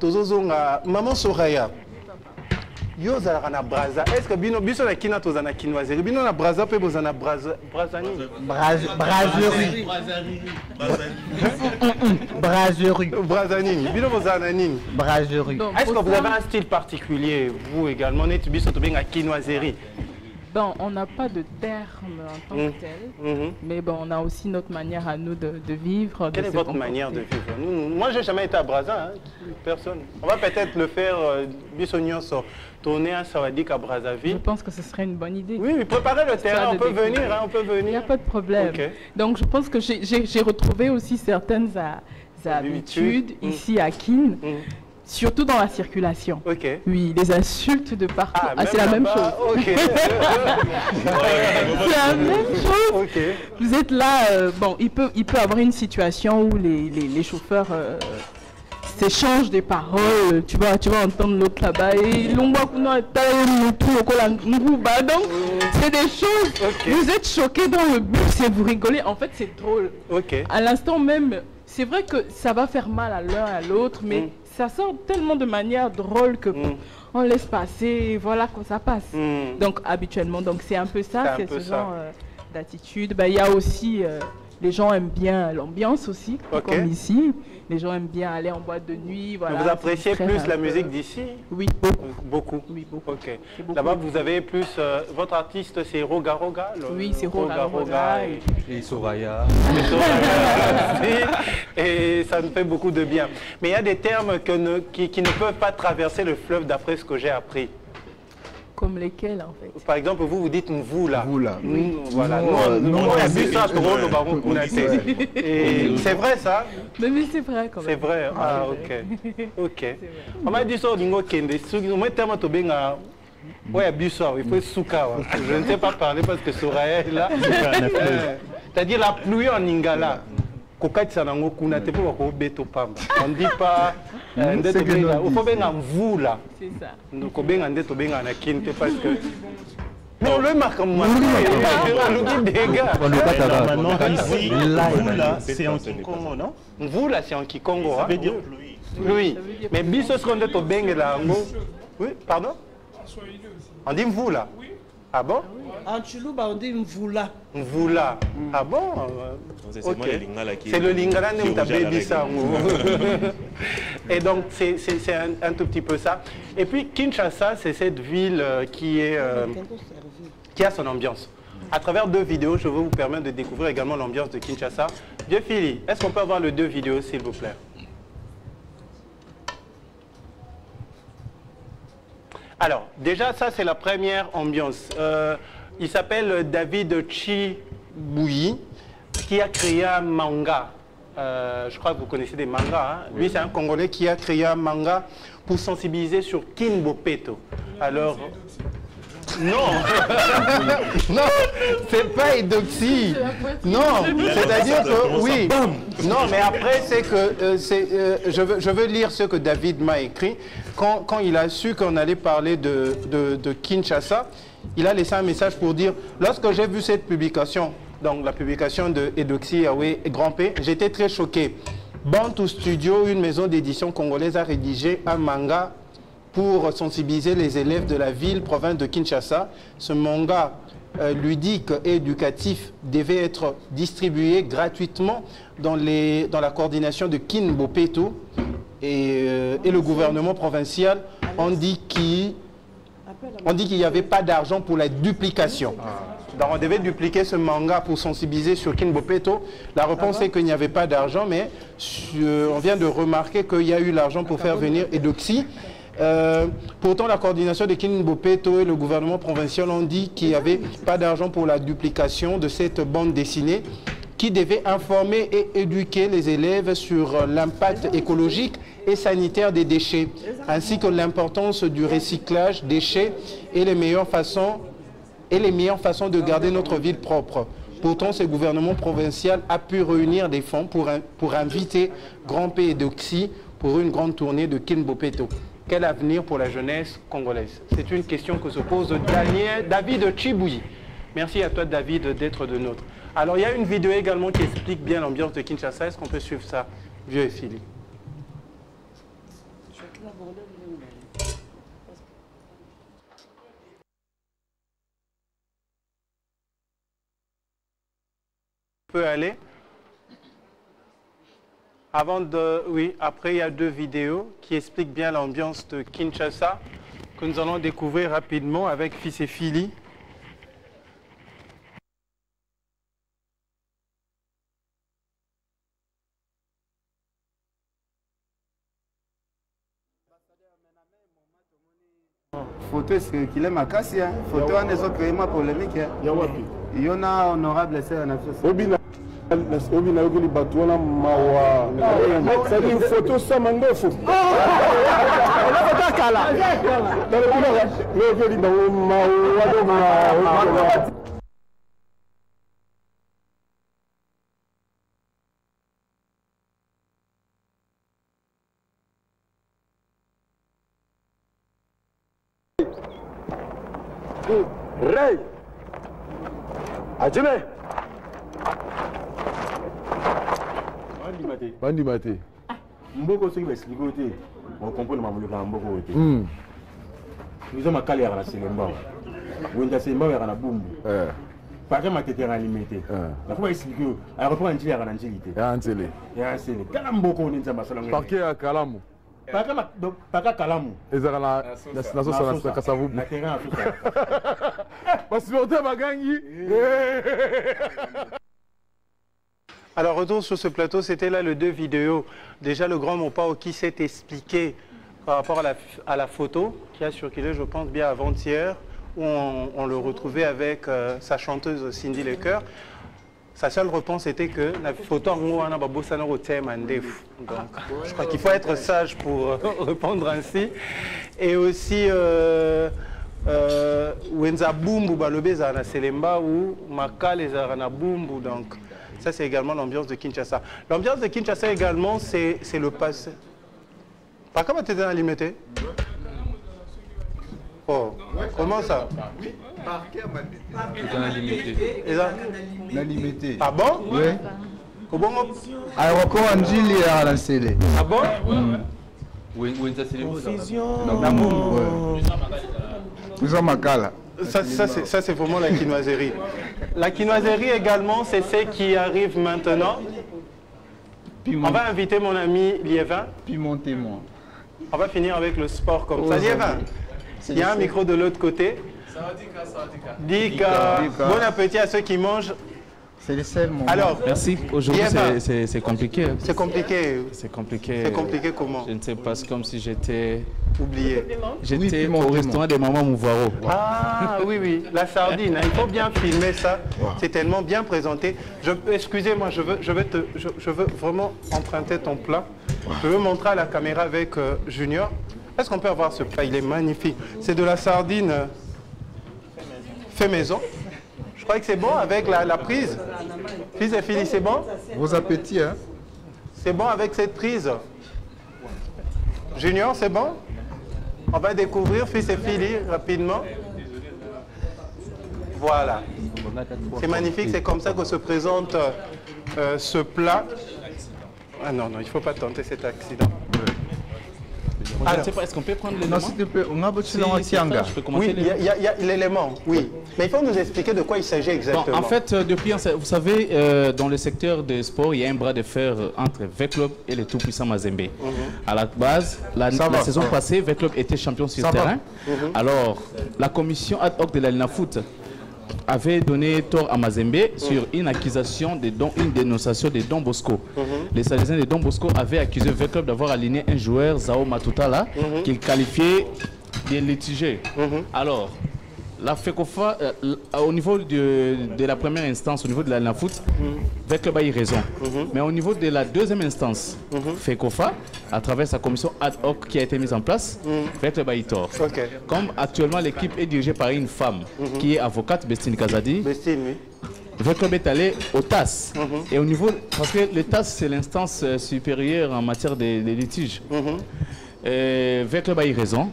maman Soraya. Yo zalaka braza. Est-ce que bino biso na kina tozana kinoiserie bino na braza pe bozana brazani brazerie brazani bino bozana nini brazerie. Est-ce que vous avez un style particulier vous également net biso to benga kinoiserie? Bon, on n'a pas de terme en tant que tel, mais bon, on a aussi notre manière à nous de vivre. Quelle est votre manière de vivre? Moi, je n'ai jamais été à Brazza, personne. On va peut-être le faire, Bissognon sort, tourner un Sawadik à Brazzaville. Je pense que ce serait une bonne idée. Oui, préparer le terrain, on peut venir, on peut venir. Il n'y a pas de problème. Okay. Donc, je pense que j'ai retrouvé aussi certaines habitudes ici à Kin. Surtout dans la circulation. Okay. Oui, les insultes de partout. Ah, c'est la même chose. Okay. C'est la même chose. Okay. Vous êtes là, bon, il peut avoir une situation où les chauffeurs s'échangent des paroles. Tu vas entendre l'autre là-bas et donc c'est des choses. Okay. Vous êtes choqués dans le bus et vous rigolez. En fait, c'est drôle. Okay. À l'instant même, c'est vrai que ça va faire mal à l'un à l'autre, mais ça sort tellement de manière drôle que on laisse passer, voilà quand ça passe. Donc habituellement, donc c'est un peu ça, c'est ce genre d'attitude. Il y a aussi, les gens aiment bien l'ambiance aussi, comme ici. Les gens aiment bien aller en boîte de nuit. Voilà, vous appréciez plus la musique d'ici? Oui, beaucoup. Beaucoup? Oui, beaucoup. Ok. Là-bas, vous avez plus... votre artiste, c'est Roga Roga? Oui, c'est Roga Roga. Et Soraya. Et ça nous fait beaucoup de bien. Mais il y a des termes qui ne peuvent pas traverser le fleuve d'après ce que j'ai appris. Comme lesquels, en fait? Par exemple, vous dites vous là. Vous là. Voilà. Nous, on a vu ça pour le baron Kounaté. Et c'est vrai ça? Mais c'est vrai quand même. C'est vrai. Ah, ok. Ok. On m'a dit ça au Lingo Kende. On m'a dit que ouais, il faut souka. Je ne sais pas parler parce que Soraya est là. C'est-à-dire la pluie en Lingala. On ne dit pas il faut bien vous là. C'est ça. Donc on bien parce que non le marque moi. Maintenant ici là c'est en Kikongo non? Vous là c'est en Kikongo. Ça veut dire pluie. Oui. Mais biso ce qu'on est au bengue là. Oui, pardon? On dit vous là. Ah bon? En Chiluba, on dit Mvula. Mvula. Ah bon? C'est Ok. qui C'est le lingala qui où tu as rouge à la baby ça. règle. Et donc, c'est un tout petit peu ça. Et puis, Kinshasa, c'est cette ville qui a son ambiance. À travers 2 vidéos, je veux vous permettre de découvrir également l'ambiance de Kinshasa. Vieux Philly, est-ce qu'on peut avoir les 2 vidéos, s'il vous plaît? Alors, déjà, ça, c'est la première ambiance. Il s'appelle David Chibuyi, qui a créé un manga. Je crois que vous connaissez des mangas. Hein. Lui, c'est un Congolais qui a créé un manga pour sensibiliser sur Kinbopeto. Alors... Non, non, c'est pas Edoxy. Non, c'est-à-dire que oui. Non, mais après c'est que je veux lire ce que David m'a écrit quand il a su qu'on allait parler de Kinshasa. Il a laissé un message pour dire lorsque j'ai vu cette publication, donc la publication de Edoxy Yahweh et Grand P, j'étais très choqué. Bantu Studio, une maison d'édition congolaise, a rédigé un manga pour sensibiliser les élèves de la ville, province de Kinshasa. Ce manga ludique et éducatif devait être distribué gratuitement dans la coordination de Kinbopeto et le gouvernement provincial ont dit qu'il n'y avait pas d'argent pour la duplication. Donc on devait dupliquer ce manga pour sensibiliser sur Kinbopeto. La réponse est qu'il n'y avait pas d'argent, mais on vient de remarquer qu'il y a eu l'argent pour faire venir Edoxy. Pourtant, la coordination de Kinbopeto et le gouvernement provincial ont dit qu'il n'y avait pas d'argent pour la duplication de cette bande dessinée qui devait informer et éduquer les élèves sur l'impact écologique et sanitaire des déchets, ainsi que l'importance du recyclage déchets et les meilleures façons de garder notre ville propre. Pourtant, ce gouvernement provincial a pu réunir des fonds pour inviter Grand P et Edoxy pour une grande tournée de Kinbopeto. Quel avenir pour la jeunesse congolaise? C'est une question que se pose David Chibuyi. Merci à toi, David, d'être de nôtre. Alors, il y a une vidéo également qui explique bien l'ambiance de Kinshasa. Est-ce qu'on peut suivre ça, vieux et Philly? On peut aller. Oui, après il y a 2 vidéos qui expliquent bien l'ambiance de Kinshasa que nous allons découvrir rapidement avec Fils et Philly. Photo est-ce qu'il est makasi, photo on est créé ma polémique. Il y en a honorable c'est un affaire. Obi na yokeli bato wana mawa c'est une photo sama ndefu kala yokeli bango mawa Ray Ajime Bandi Mate. Mboko soki basliko te okomprendre mamuluka ya mboko te mizo makala yaka na selemba wenda selemba yaka na bumbu pake matete yaka limite nako baexplike oyo aéroport ya njili yaka na njili te ya nzele kala mboko oni nzambe asalango parke ya kalamu paka kalamu ezalaka na sosa na kasavubu na terrain ya sosa basupporter bagangi. Alors, retour sur ce plateau, c'était là le 2 vidéos. Déjà, le grand Mopao qui s'est expliqué par rapport à la photo qui a circulé, je pense, bien avant-hier, où on le retrouvait avec sa chanteuse Cindy Lecoeur. Sa seule réponse était que la photo en donc, je crois qu'il faut être sage pour répondre ainsi. Et aussi, Wenza Bumbu Balobe Zana Selemba ou Makale Zarana Bumbu. Donc, ça, c'est également l'ambiance de Kinshasa. L'ambiance de Kinshasa également, c'est le passé. Par comment tu étais dans limité? Oh, comment ça? Oui, par la limité. Ah bon? Oui. Aéroport Anjili à la Célé. Ah bon? Oui, ça c'est les Nous sommes Makala. Ça c'est vraiment la quinoiserie. La quinoiserie également, c'est ce qui arrive maintenant. On va inviter mon ami Liévin. Pimentez-moi. On va finir avec le sport comme ça. Liévin, il y a un micro de l'autre côté. Dika. Bon appétit à ceux qui mangent. C'est le seul moment. Alors, merci. Aujourd'hui, c'est compliqué. C'est compliqué. C'est compliqué. C'est compliqué comment? Je ne sais pas, c'est comme si j'étais... oublié. J'étais au restaurant des mamans Mouvaro. Ah oui, oui, la sardine. Il faut bien filmer ça. C'est tellement bien présenté. Excusez-moi, je veux vraiment emprunter ton plat. Je veux montrer à la caméra avec Junior. Est-ce qu'on peut avoir ce plat? Il est magnifique. C'est de la sardine fait maison. Je crois que c'est bon avec la prise. Fils et filles, c'est bon? Vos appétits, hein? C'est bon avec cette prise. Junior, c'est bon? On va découvrir fils et filles rapidement. Voilà. C'est magnifique, c'est comme ça que se présente ce plat. Ah non, non, il ne faut pas tenter cet accident. Je ne sais pas, est-ce qu'on peut prendre l'élément? Non, s'il te plaît, on a besoin de oui, il y a l'élément, oui. Mais il faut nous expliquer de quoi il s'agit exactement. Bon, en fait, depuis, vous savez, dans le secteur des sports, il y a un bras de fer entre V-Club et le tout-puissant Mazembe. À la base, la saison passée, V-Club était champion sur terrain. Alors, la commission ad hoc de la Linafoot avait donné tort à Mazembe sur une accusation de une dénonciation de Don Bosco. Les Salesiens de Don Bosco avaient accusé V-Club d'avoir aligné un joueur, Zao Matutala, qu'il qualifiait de litigé. Alors, la FECOFA, au niveau de la première instance, au niveau de la Linafoot, V-Club a eu raison. Mais au niveau de la deuxième instance, FECOFA, à travers sa commission ad hoc qui a été mise en place, V-Club a eu tort. Comme actuellement l'équipe est dirigée par une femme qui est avocate, Bestine Kazadi, V-Club est allé au TAS. Et au niveau, parce que le TAS c'est l'instance supérieure en matière de litige, V-Club a eu raison.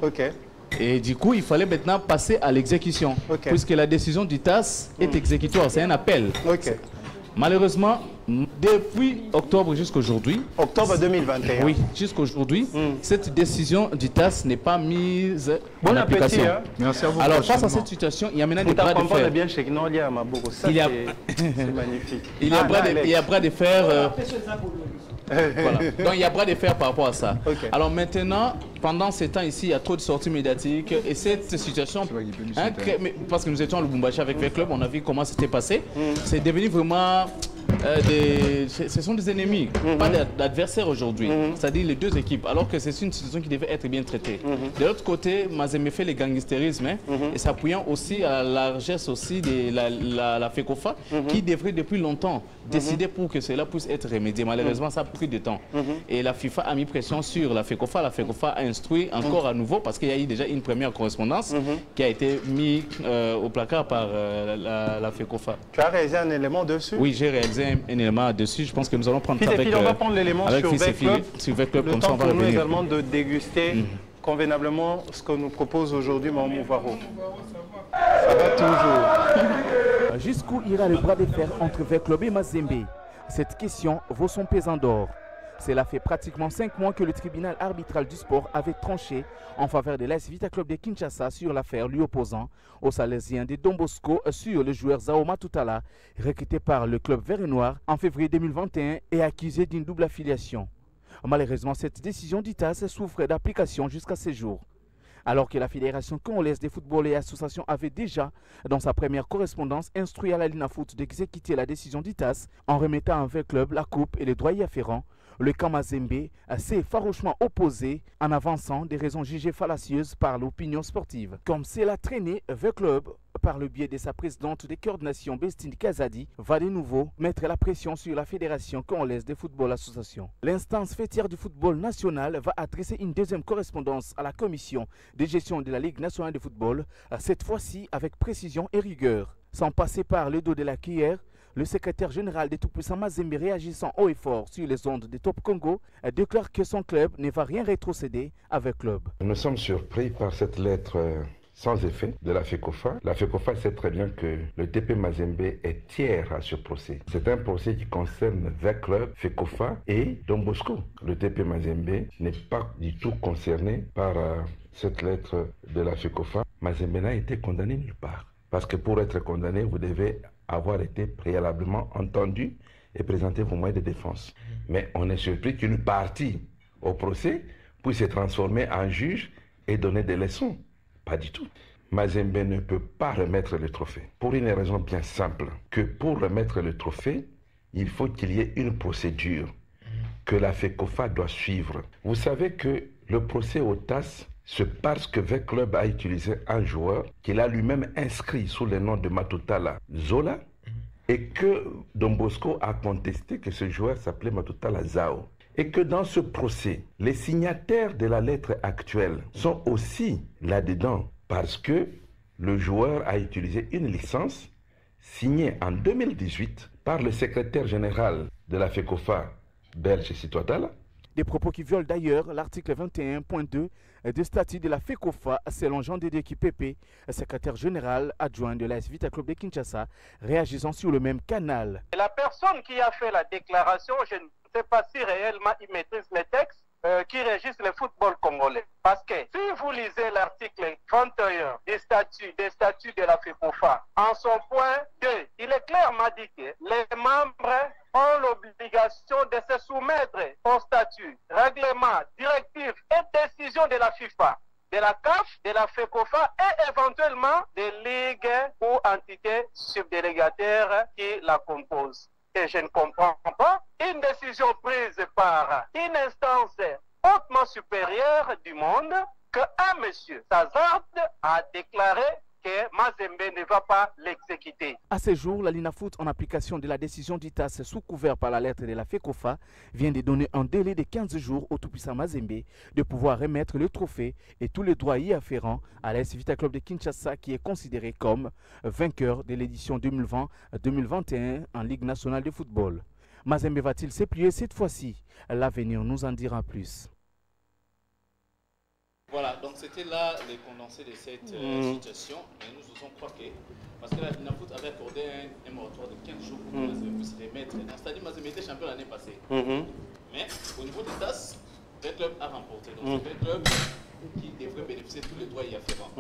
Et du coup, il fallait maintenant passer à l'exécution, puisque la décision du TAS est exécutoire, c'est un appel. Malheureusement, depuis octobre jusqu'à aujourd'hui... Octobre 2021. Oui, jusqu'à aujourd'hui, cette décision du TAS n'est pas mise en application. Hein? Merci à vous. Alors, face à cette situation, il y a maintenant des bras de fer. Bien chez Gnolia, c'est magnifique. Il y a bras de fer... Voilà. Donc il y a bras de fer par rapport à ça. Alors maintenant, pendant ces temps ici, il y a trop de sorties médiatiques et cette situation, parce que nous étions à Lubumbashi avec V-Club, on a vu comment c'était passé. C'est devenu vraiment ce sont des ennemis, pas d'adversaires aujourd'hui. C'est-à-dire les deux équipes, alors que c'est une situation qui devait être bien traitée. De l'autre côté, Mazembe fait le gangstérisme et s'appuyant aussi à la largesse aussi de la FECOFA qui devrait depuis longtemps décider pour que cela puisse être remédié. Malheureusement, ça a pris du temps. Et la FIFA a mis pression sur la FECOFA. La FECOFA a instruit encore à nouveau parce qu'il y a eu déjà une première correspondance qui a été mise au placard par la FECOFA. Tu as réalisé un élément dessus? Oui, j'ai réalisé un élément dessus. Je pense que nous allons prendre ça avec... on va prendre l'élément sur V-Club. Comme ça, on va revenir. Également de déguster convenablement ce que nous propose aujourd'hui Maman Mouvaro. Ça va toujours. Jusqu'où ira le bras de fer entre V-Club et Mazembe? Cette question vaut son pesant d'or. Cela fait pratiquement 5 mois que le tribunal arbitral du sport avait tranché en faveur de l'AS Vita Club de Kinshasa sur l'affaire lui opposant aux Salésiens de Don Bosco sur le joueur Zao Matutala, recruté par le club vert et noir en février 2021 et accusé d'une double affiliation. Malheureusement, cette décision du TAS souffre d'application jusqu'à ce jour. Alors que la Fédération congolaise de football et associations avait déjà, dans sa première correspondance, instruit à la Linafoot d'exécuter la décision du TAS en remettant à V-Club la coupe et les droits y afférents, le camp Mazembe s'est farouchement opposé en avançant des raisons jugées fallacieuses par l'opinion sportive. Comme c'est la traînée, V-Club, par le biais de sa présidente des coordinations Bestine Kazadi, va de nouveau mettre la pression sur la Fédération congolaise de football association. L'instance fêtière du football national va adresser une deuxième correspondance à la commission de gestion de la Ligue nationale de football, cette fois-ci avec précision et rigueur. Sans passer par le dos de la cuillère, le secrétaire général des Tout-Puissants Mazembe, réagissant haut et fort sur les ondes de Top Congo, déclare que son club ne va rien rétrocéder avec club. Nous sommes surpris par cette lettre sans effet de la FECOFA. La FECOFA sait très bien que le TP Mazembe est tiers à ce procès. C'est un procès qui concerne V-Club, FECOFA et Don Bosco. Le TP Mazembe n'est pas du tout concerné par cette lettre de la FECOFA. Mazembe n'a été condamné nulle part. Parce que pour être condamné, vous devez avoir été préalablement entendu et présenter vos moyens de défense. Mais on est surpris qu'une partie au procès puisse se transformer en juge et donner des leçons. Pas du tout. Mazembe ne peut pas remettre le trophée. Pour une raison bien simple, que pour remettre le trophée, il faut qu'il y ait une procédure que la FECOFA doit suivre. Vous savez que le procès au TAS, c'est parce que V Club a utilisé un joueur qu'il a lui-même inscrit sous le nom de Matutala Zola et que Don Bosco a contesté que ce joueur s'appelait Matutala Zao. Et que dans ce procès, les signataires de la lettre actuelle sont aussi là-dedans parce que le joueur a utilisé une licence signée en 2018 par le secrétaire général de la FECOFA belge Citoatala. Des propos qui violent d'ailleurs l'article 21.2 du statut de la FECOFA selon Jean-Dédé Kipepe, secrétaire général adjoint de l'AS Vita Club de Kinshasa, réagissant sur le même canal. La personne qui a fait la déclaration, je ne sais pas si réellement il maîtrise les textes qui régissent le football congolais. Parce que si vous lisez l'article 21 des statuts de la FECOFA, en son point 2, il est clairement indiqué que les membres ont l'obligation de se soumettre aux statuts, règlements, directives et décisions de la FIFA, de la CAF, de la FECOFA et éventuellement des ligues ou entités subdélégataires qui la composent. Et je ne comprends pas une décision prise par une instance hautement supérieure du monde qu'un monsieur s'hazarde à déclarer que Mazembe ne va pas l'exécuter. À ce jour, la Linafoot, en application de la décision d'ITAS sous couvert par la lettre de la FECOFA, vient de donner un délai de 15 jours au tout-puissant Mazembe de pouvoir remettre le trophée et tous les droits y afférents à l'AS Vita Club de Kinshasa qui est considéré comme vainqueur de l'édition 2020-2021 en Ligue nationale de football. Mazembe va-t-il se plier cette fois-ci? L'avenir nous en dira plus. Voilà, donc c'était là les condensés de cette situation. Et nous osons croire que, parce que la Linafoot avait accordé un moratoire de 15 jours pour que Mazembe puisse remettre. C'est-à-dire que Mazembe était champion l'année passée. Mais au niveau des TAS, le club a remporté. Donc c'est le club qui devrait bénéficier de tous les droits y afférents.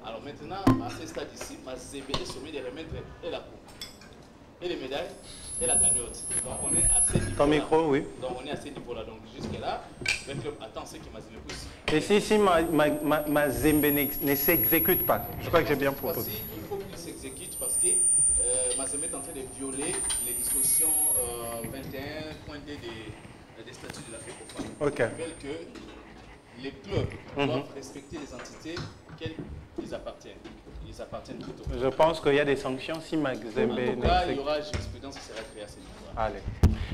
Alors maintenant, à ce stade ici, Mazembe est sommé de remettre et la coupe, et les médailles, et la cagnotte. Donc on est à ce niveau-là. Ton micro, oui. Donc on est à ce niveau-là. Donc jusque-là, le club attend ce qui Mazembe pousse. Et si Mazembe ne s'exécute pas, je crois que j'ai bien proposé. Il faut qu'il s'exécute parce que Mazembe est en train de violer les dispositions 21.2 des statuts de la FECOFA. Ok. Ils veulent que les clubs doivent respecter les entités auxquelles ils appartiennent. Ils appartiennent plutôt. Je pense qu'il y a des sanctions si Mazembe... En tout cas, il y aura jurisprudence qui sera créée à ce niveau-là. Allez.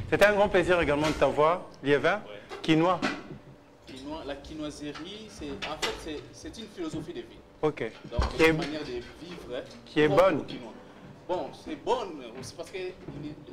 C'était un grand plaisir également de t'avoir, Liévin. Quinoa. La quinoiserie, en fait, c'est une philosophie de vie. Ok. Donc, c'est une manière de vivre. Qui est bonne. Bon, c'est bonne aussi parce que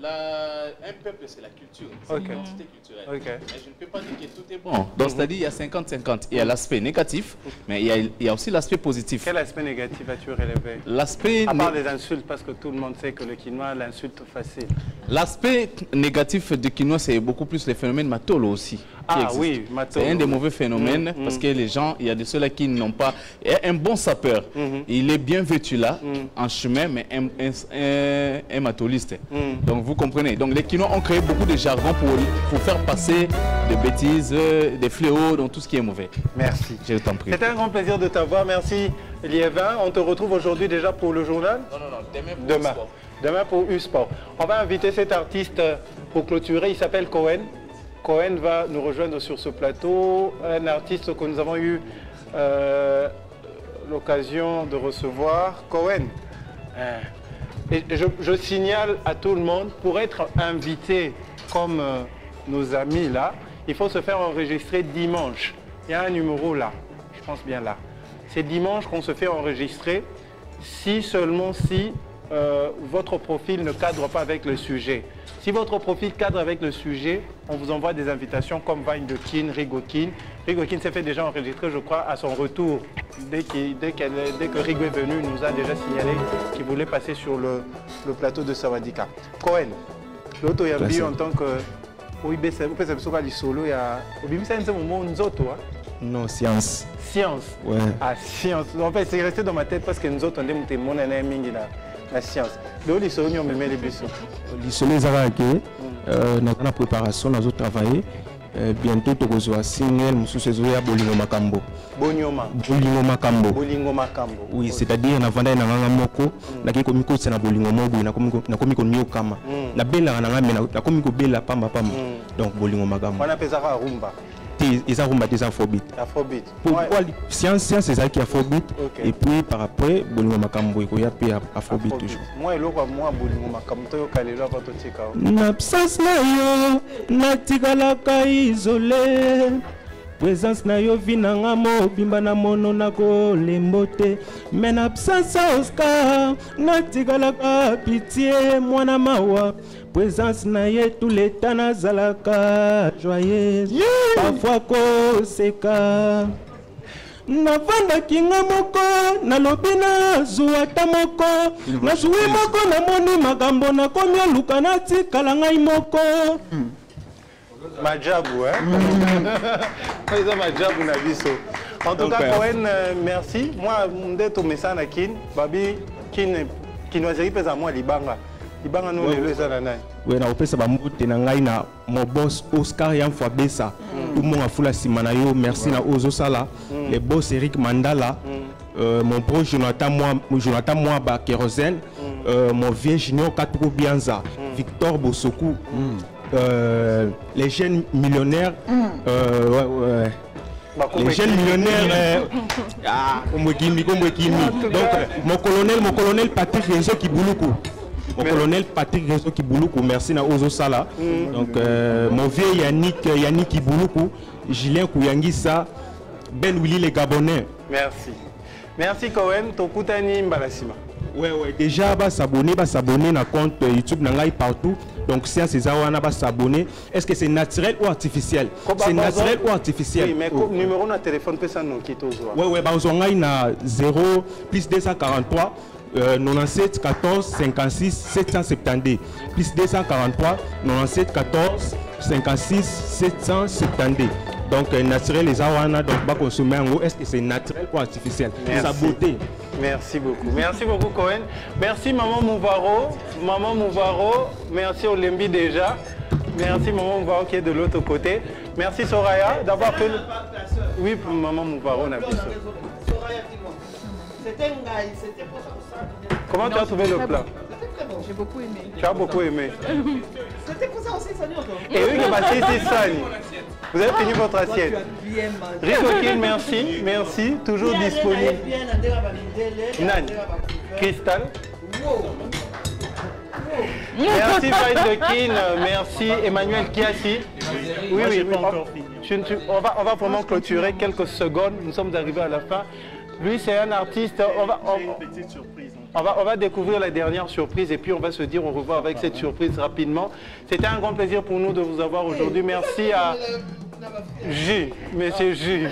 un peuple, c'est la culture, c'est l'identité culturelle. Mais je ne peux pas dire que tout est bon. Donc, c'est-à-dire qu'il y a 50-50. Il y a l'aspect négatif, mais il y a aussi l'aspect positif. Quel aspect négatif as-tu relevé? L'aspect... À part des insultes, parce que tout le monde sait que le quinoa, l'insulte facile. L'aspect négatif du quinoa, c'est beaucoup plus le phénomène matolo aussi. Ah oui, matolo. C'est un des mauvais phénomènes parce que les gens, il y a de ceux-là qui n'ont pas... Un bon sapeur, il est bien vêtu là, en chemin, mais un matoliste. Donc vous comprenez. Donc les quinois ont créé beaucoup de jargon pour faire passer des bêtises, des fléaux, donc tout ce qui est mauvais. Merci. Je t'en prie. C'était un grand plaisir de t'avoir. Merci Liévin. On te retrouve aujourd'hui déjà pour le journal? Non, demain pour Demain pour U-Sport. On va inviter cet artiste pour clôturer. Il s'appelle Cohen. Cohen va nous rejoindre sur ce plateau. Un artiste que nous avons eu l'occasion de recevoir. Cohen. Et je signale à tout le monde, pour être invité comme nos amis là, il faut se faire enregistrer dimanche. Il y a un numéro là, je pense bien là. C'est dimanche qu'on se fait enregistrer, seulement si votre profil ne cadre pas avec le sujet. Si votre profil cadre avec le sujet, on vous envoie des invitations comme Vine de Kin, Rigo Kin. Rigo Kin s'est fait déjà enregistrer, je crois, à son retour. Dès que Rigo est venu, il nous a déjà signalé qu'il voulait passer sur le plateau de Sawadika. Cohen, l'auto Yabi en tant que... Oui, c'est solo, il y a... Non, science. Science. Ouais. Ah, science. En fait, c'est resté dans ma tête parce que nous autres, on a mon année mingi la science. Donc, les souvenirs me mettent les bisous. Les souvenirs avaient la préparation, nous avons travaillé. Bientôt, tu vas single, nous sommes Bolingo Makambo. Bolingo Makambo. Bolingo Makambo. Oui, c'est-à-dire, na vanda na nganga moko, na kiko miko c'est na bolingo mobu, na komiko miyo kama. Na bela na nganga na komiko bela pamba pamba. Donc Bolingo Makambo. On appelle ça rumba. Ils ont des afrobeat. Afrobeat. Pourquoi science c'est ça qui est afrobeat. Et puis par après Bolingo Makambo il y a puis afrobeat toujours. Moi et l'autre moi Bolingo Makambo to kalelo abato tika. N'absence na yo natikala ka isolé. Présence na yo vinanga mo bimba na mono na ko lembote. Mais n'absence Oscar natikala ka pitié mwana mawa. Présence na ye tous les temps nazalaka joyeuse. Parfois koseka navanda kinga moko nalobi nazwa ata moko nazwi moko namoni makambo nakomi oluka natikala ngai moko. Majabu, hein? C'est Majabu Nabiso. En tout cas, Cohen, merci. Moi, je suis un kin, Babi, qui nous a dit à moi, Libanga. Libanga, nous, les deux, oui, na opesa ba mbote na ngai na mon boss Oscar Yanfwa Bessa. Tout le monde a foula simanayo, merci na Ozo Sala, les boss Eric Mandala, mon pro Jonathan Mwaba Kérosène, mon vieux Junior Katou Bianza, Victor Bosoku, les jeunes millionnaires, les jeunes millionnaires, donc mon colonel Patrick Renzo Kibouloukou. Mon colonel Patrick Renzo Kibouloukou, merci na Ozo Sala. Donc mon vieux Yannick Kibouloukou, Julien Kouyangissa, Ben Willy les Gabonais. Merci. Merci Cohen, Tokutani Mbalasima. Ouais, déjà s'abonner na compte YouTube nangai partout. Donc si c'est ça on va s'abonner. Est-ce que c'est naturel ou artificiel? C'est naturel ou artificiel? Oui, mais numéro de téléphone peut ça non quitte aux Ouais, bah on a na 0 plus 243 97 14 56 772 plus 243 97 14 56 772. Donc naturel les awana donc pas consommer en haut. Est-ce que c'est naturel ou artificiel? Sa beauté. Merci beaucoup Cohen. Merci maman Mouvaro, merci Olembi déjà. Merci maman Mouvaro qui est de l'autre côté. Merci Soraya d'avoir fait le... Oui, pour maman Mouvaro on a vu ça. C'était pour ça. Comment tu as trouvé le plat? J'ai beaucoup aimé. Tu as beaucoup aimé. C'était pour ça aussi, Sani. Et oui, c'est Sani. Vous avez fini votre assiette. Ricoquine, merci. Toujours disponible. Nani. Cristal. Merci Faïd, merci Emmanuel Kiassi. Oui, on va vraiment clôturer quelques secondes. Nous sommes arrivés à la fin. Lui, c'est un artiste. On va découvrir la dernière surprise et puis on va se dire au revoir avec cette surprise rapidement. C'était un grand plaisir pour nous de vous avoir aujourd'hui. Merci à Jus, Monsieur Jus.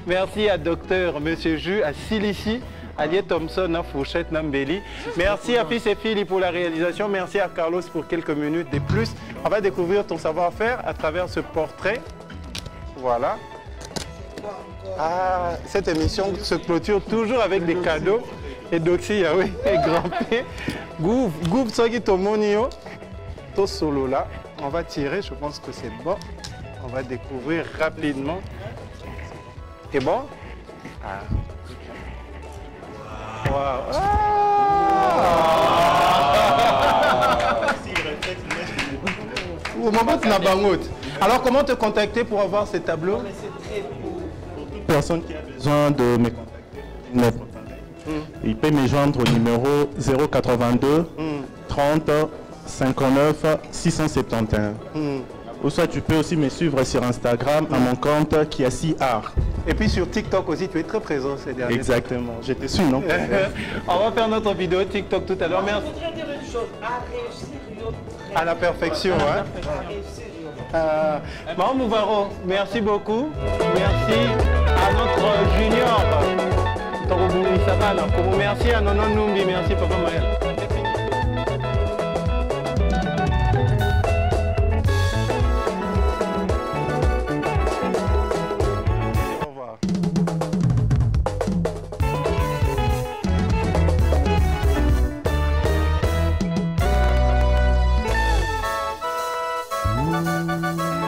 Merci à Docteur Monsieur Jus, à Silici, à Liet Thompson, à Fouchette Nambeli. Merci à Fils et Philly pour la réalisation. Merci à Carlos pour quelques minutes de plus. On va découvrir ton savoir-faire à travers ce portrait. Voilà. Ah, cette émission se clôture toujours avec des cadeaux. Et Doxy, oui, et Grand P. Gouv, Sogi Tomonio. Tout solo là. On va tirer, je pense que c'est bon. On va découvrir rapidement. C'est bon? Ah. Wow. Alors, comment te contacter pour avoir ces tableaux? Personne qui a besoin de me contacter, il peut me joindre au numéro 082 30 59 671. Ou soit tu peux aussi me suivre sur Instagram à mon compte Kiassi Art. Et puis sur TikTok aussi, tu es très présent ces derniers temps. Exactement, je te suis, non? On va faire notre vidéo TikTok tout à l'heure. Merci. Je voudrais dire une chose, à la perfection, hein? Maman Mouvaro, merci beaucoup. Merci à notre junior. Merci à Nono Numbi, merci Papa Maël. Thank you.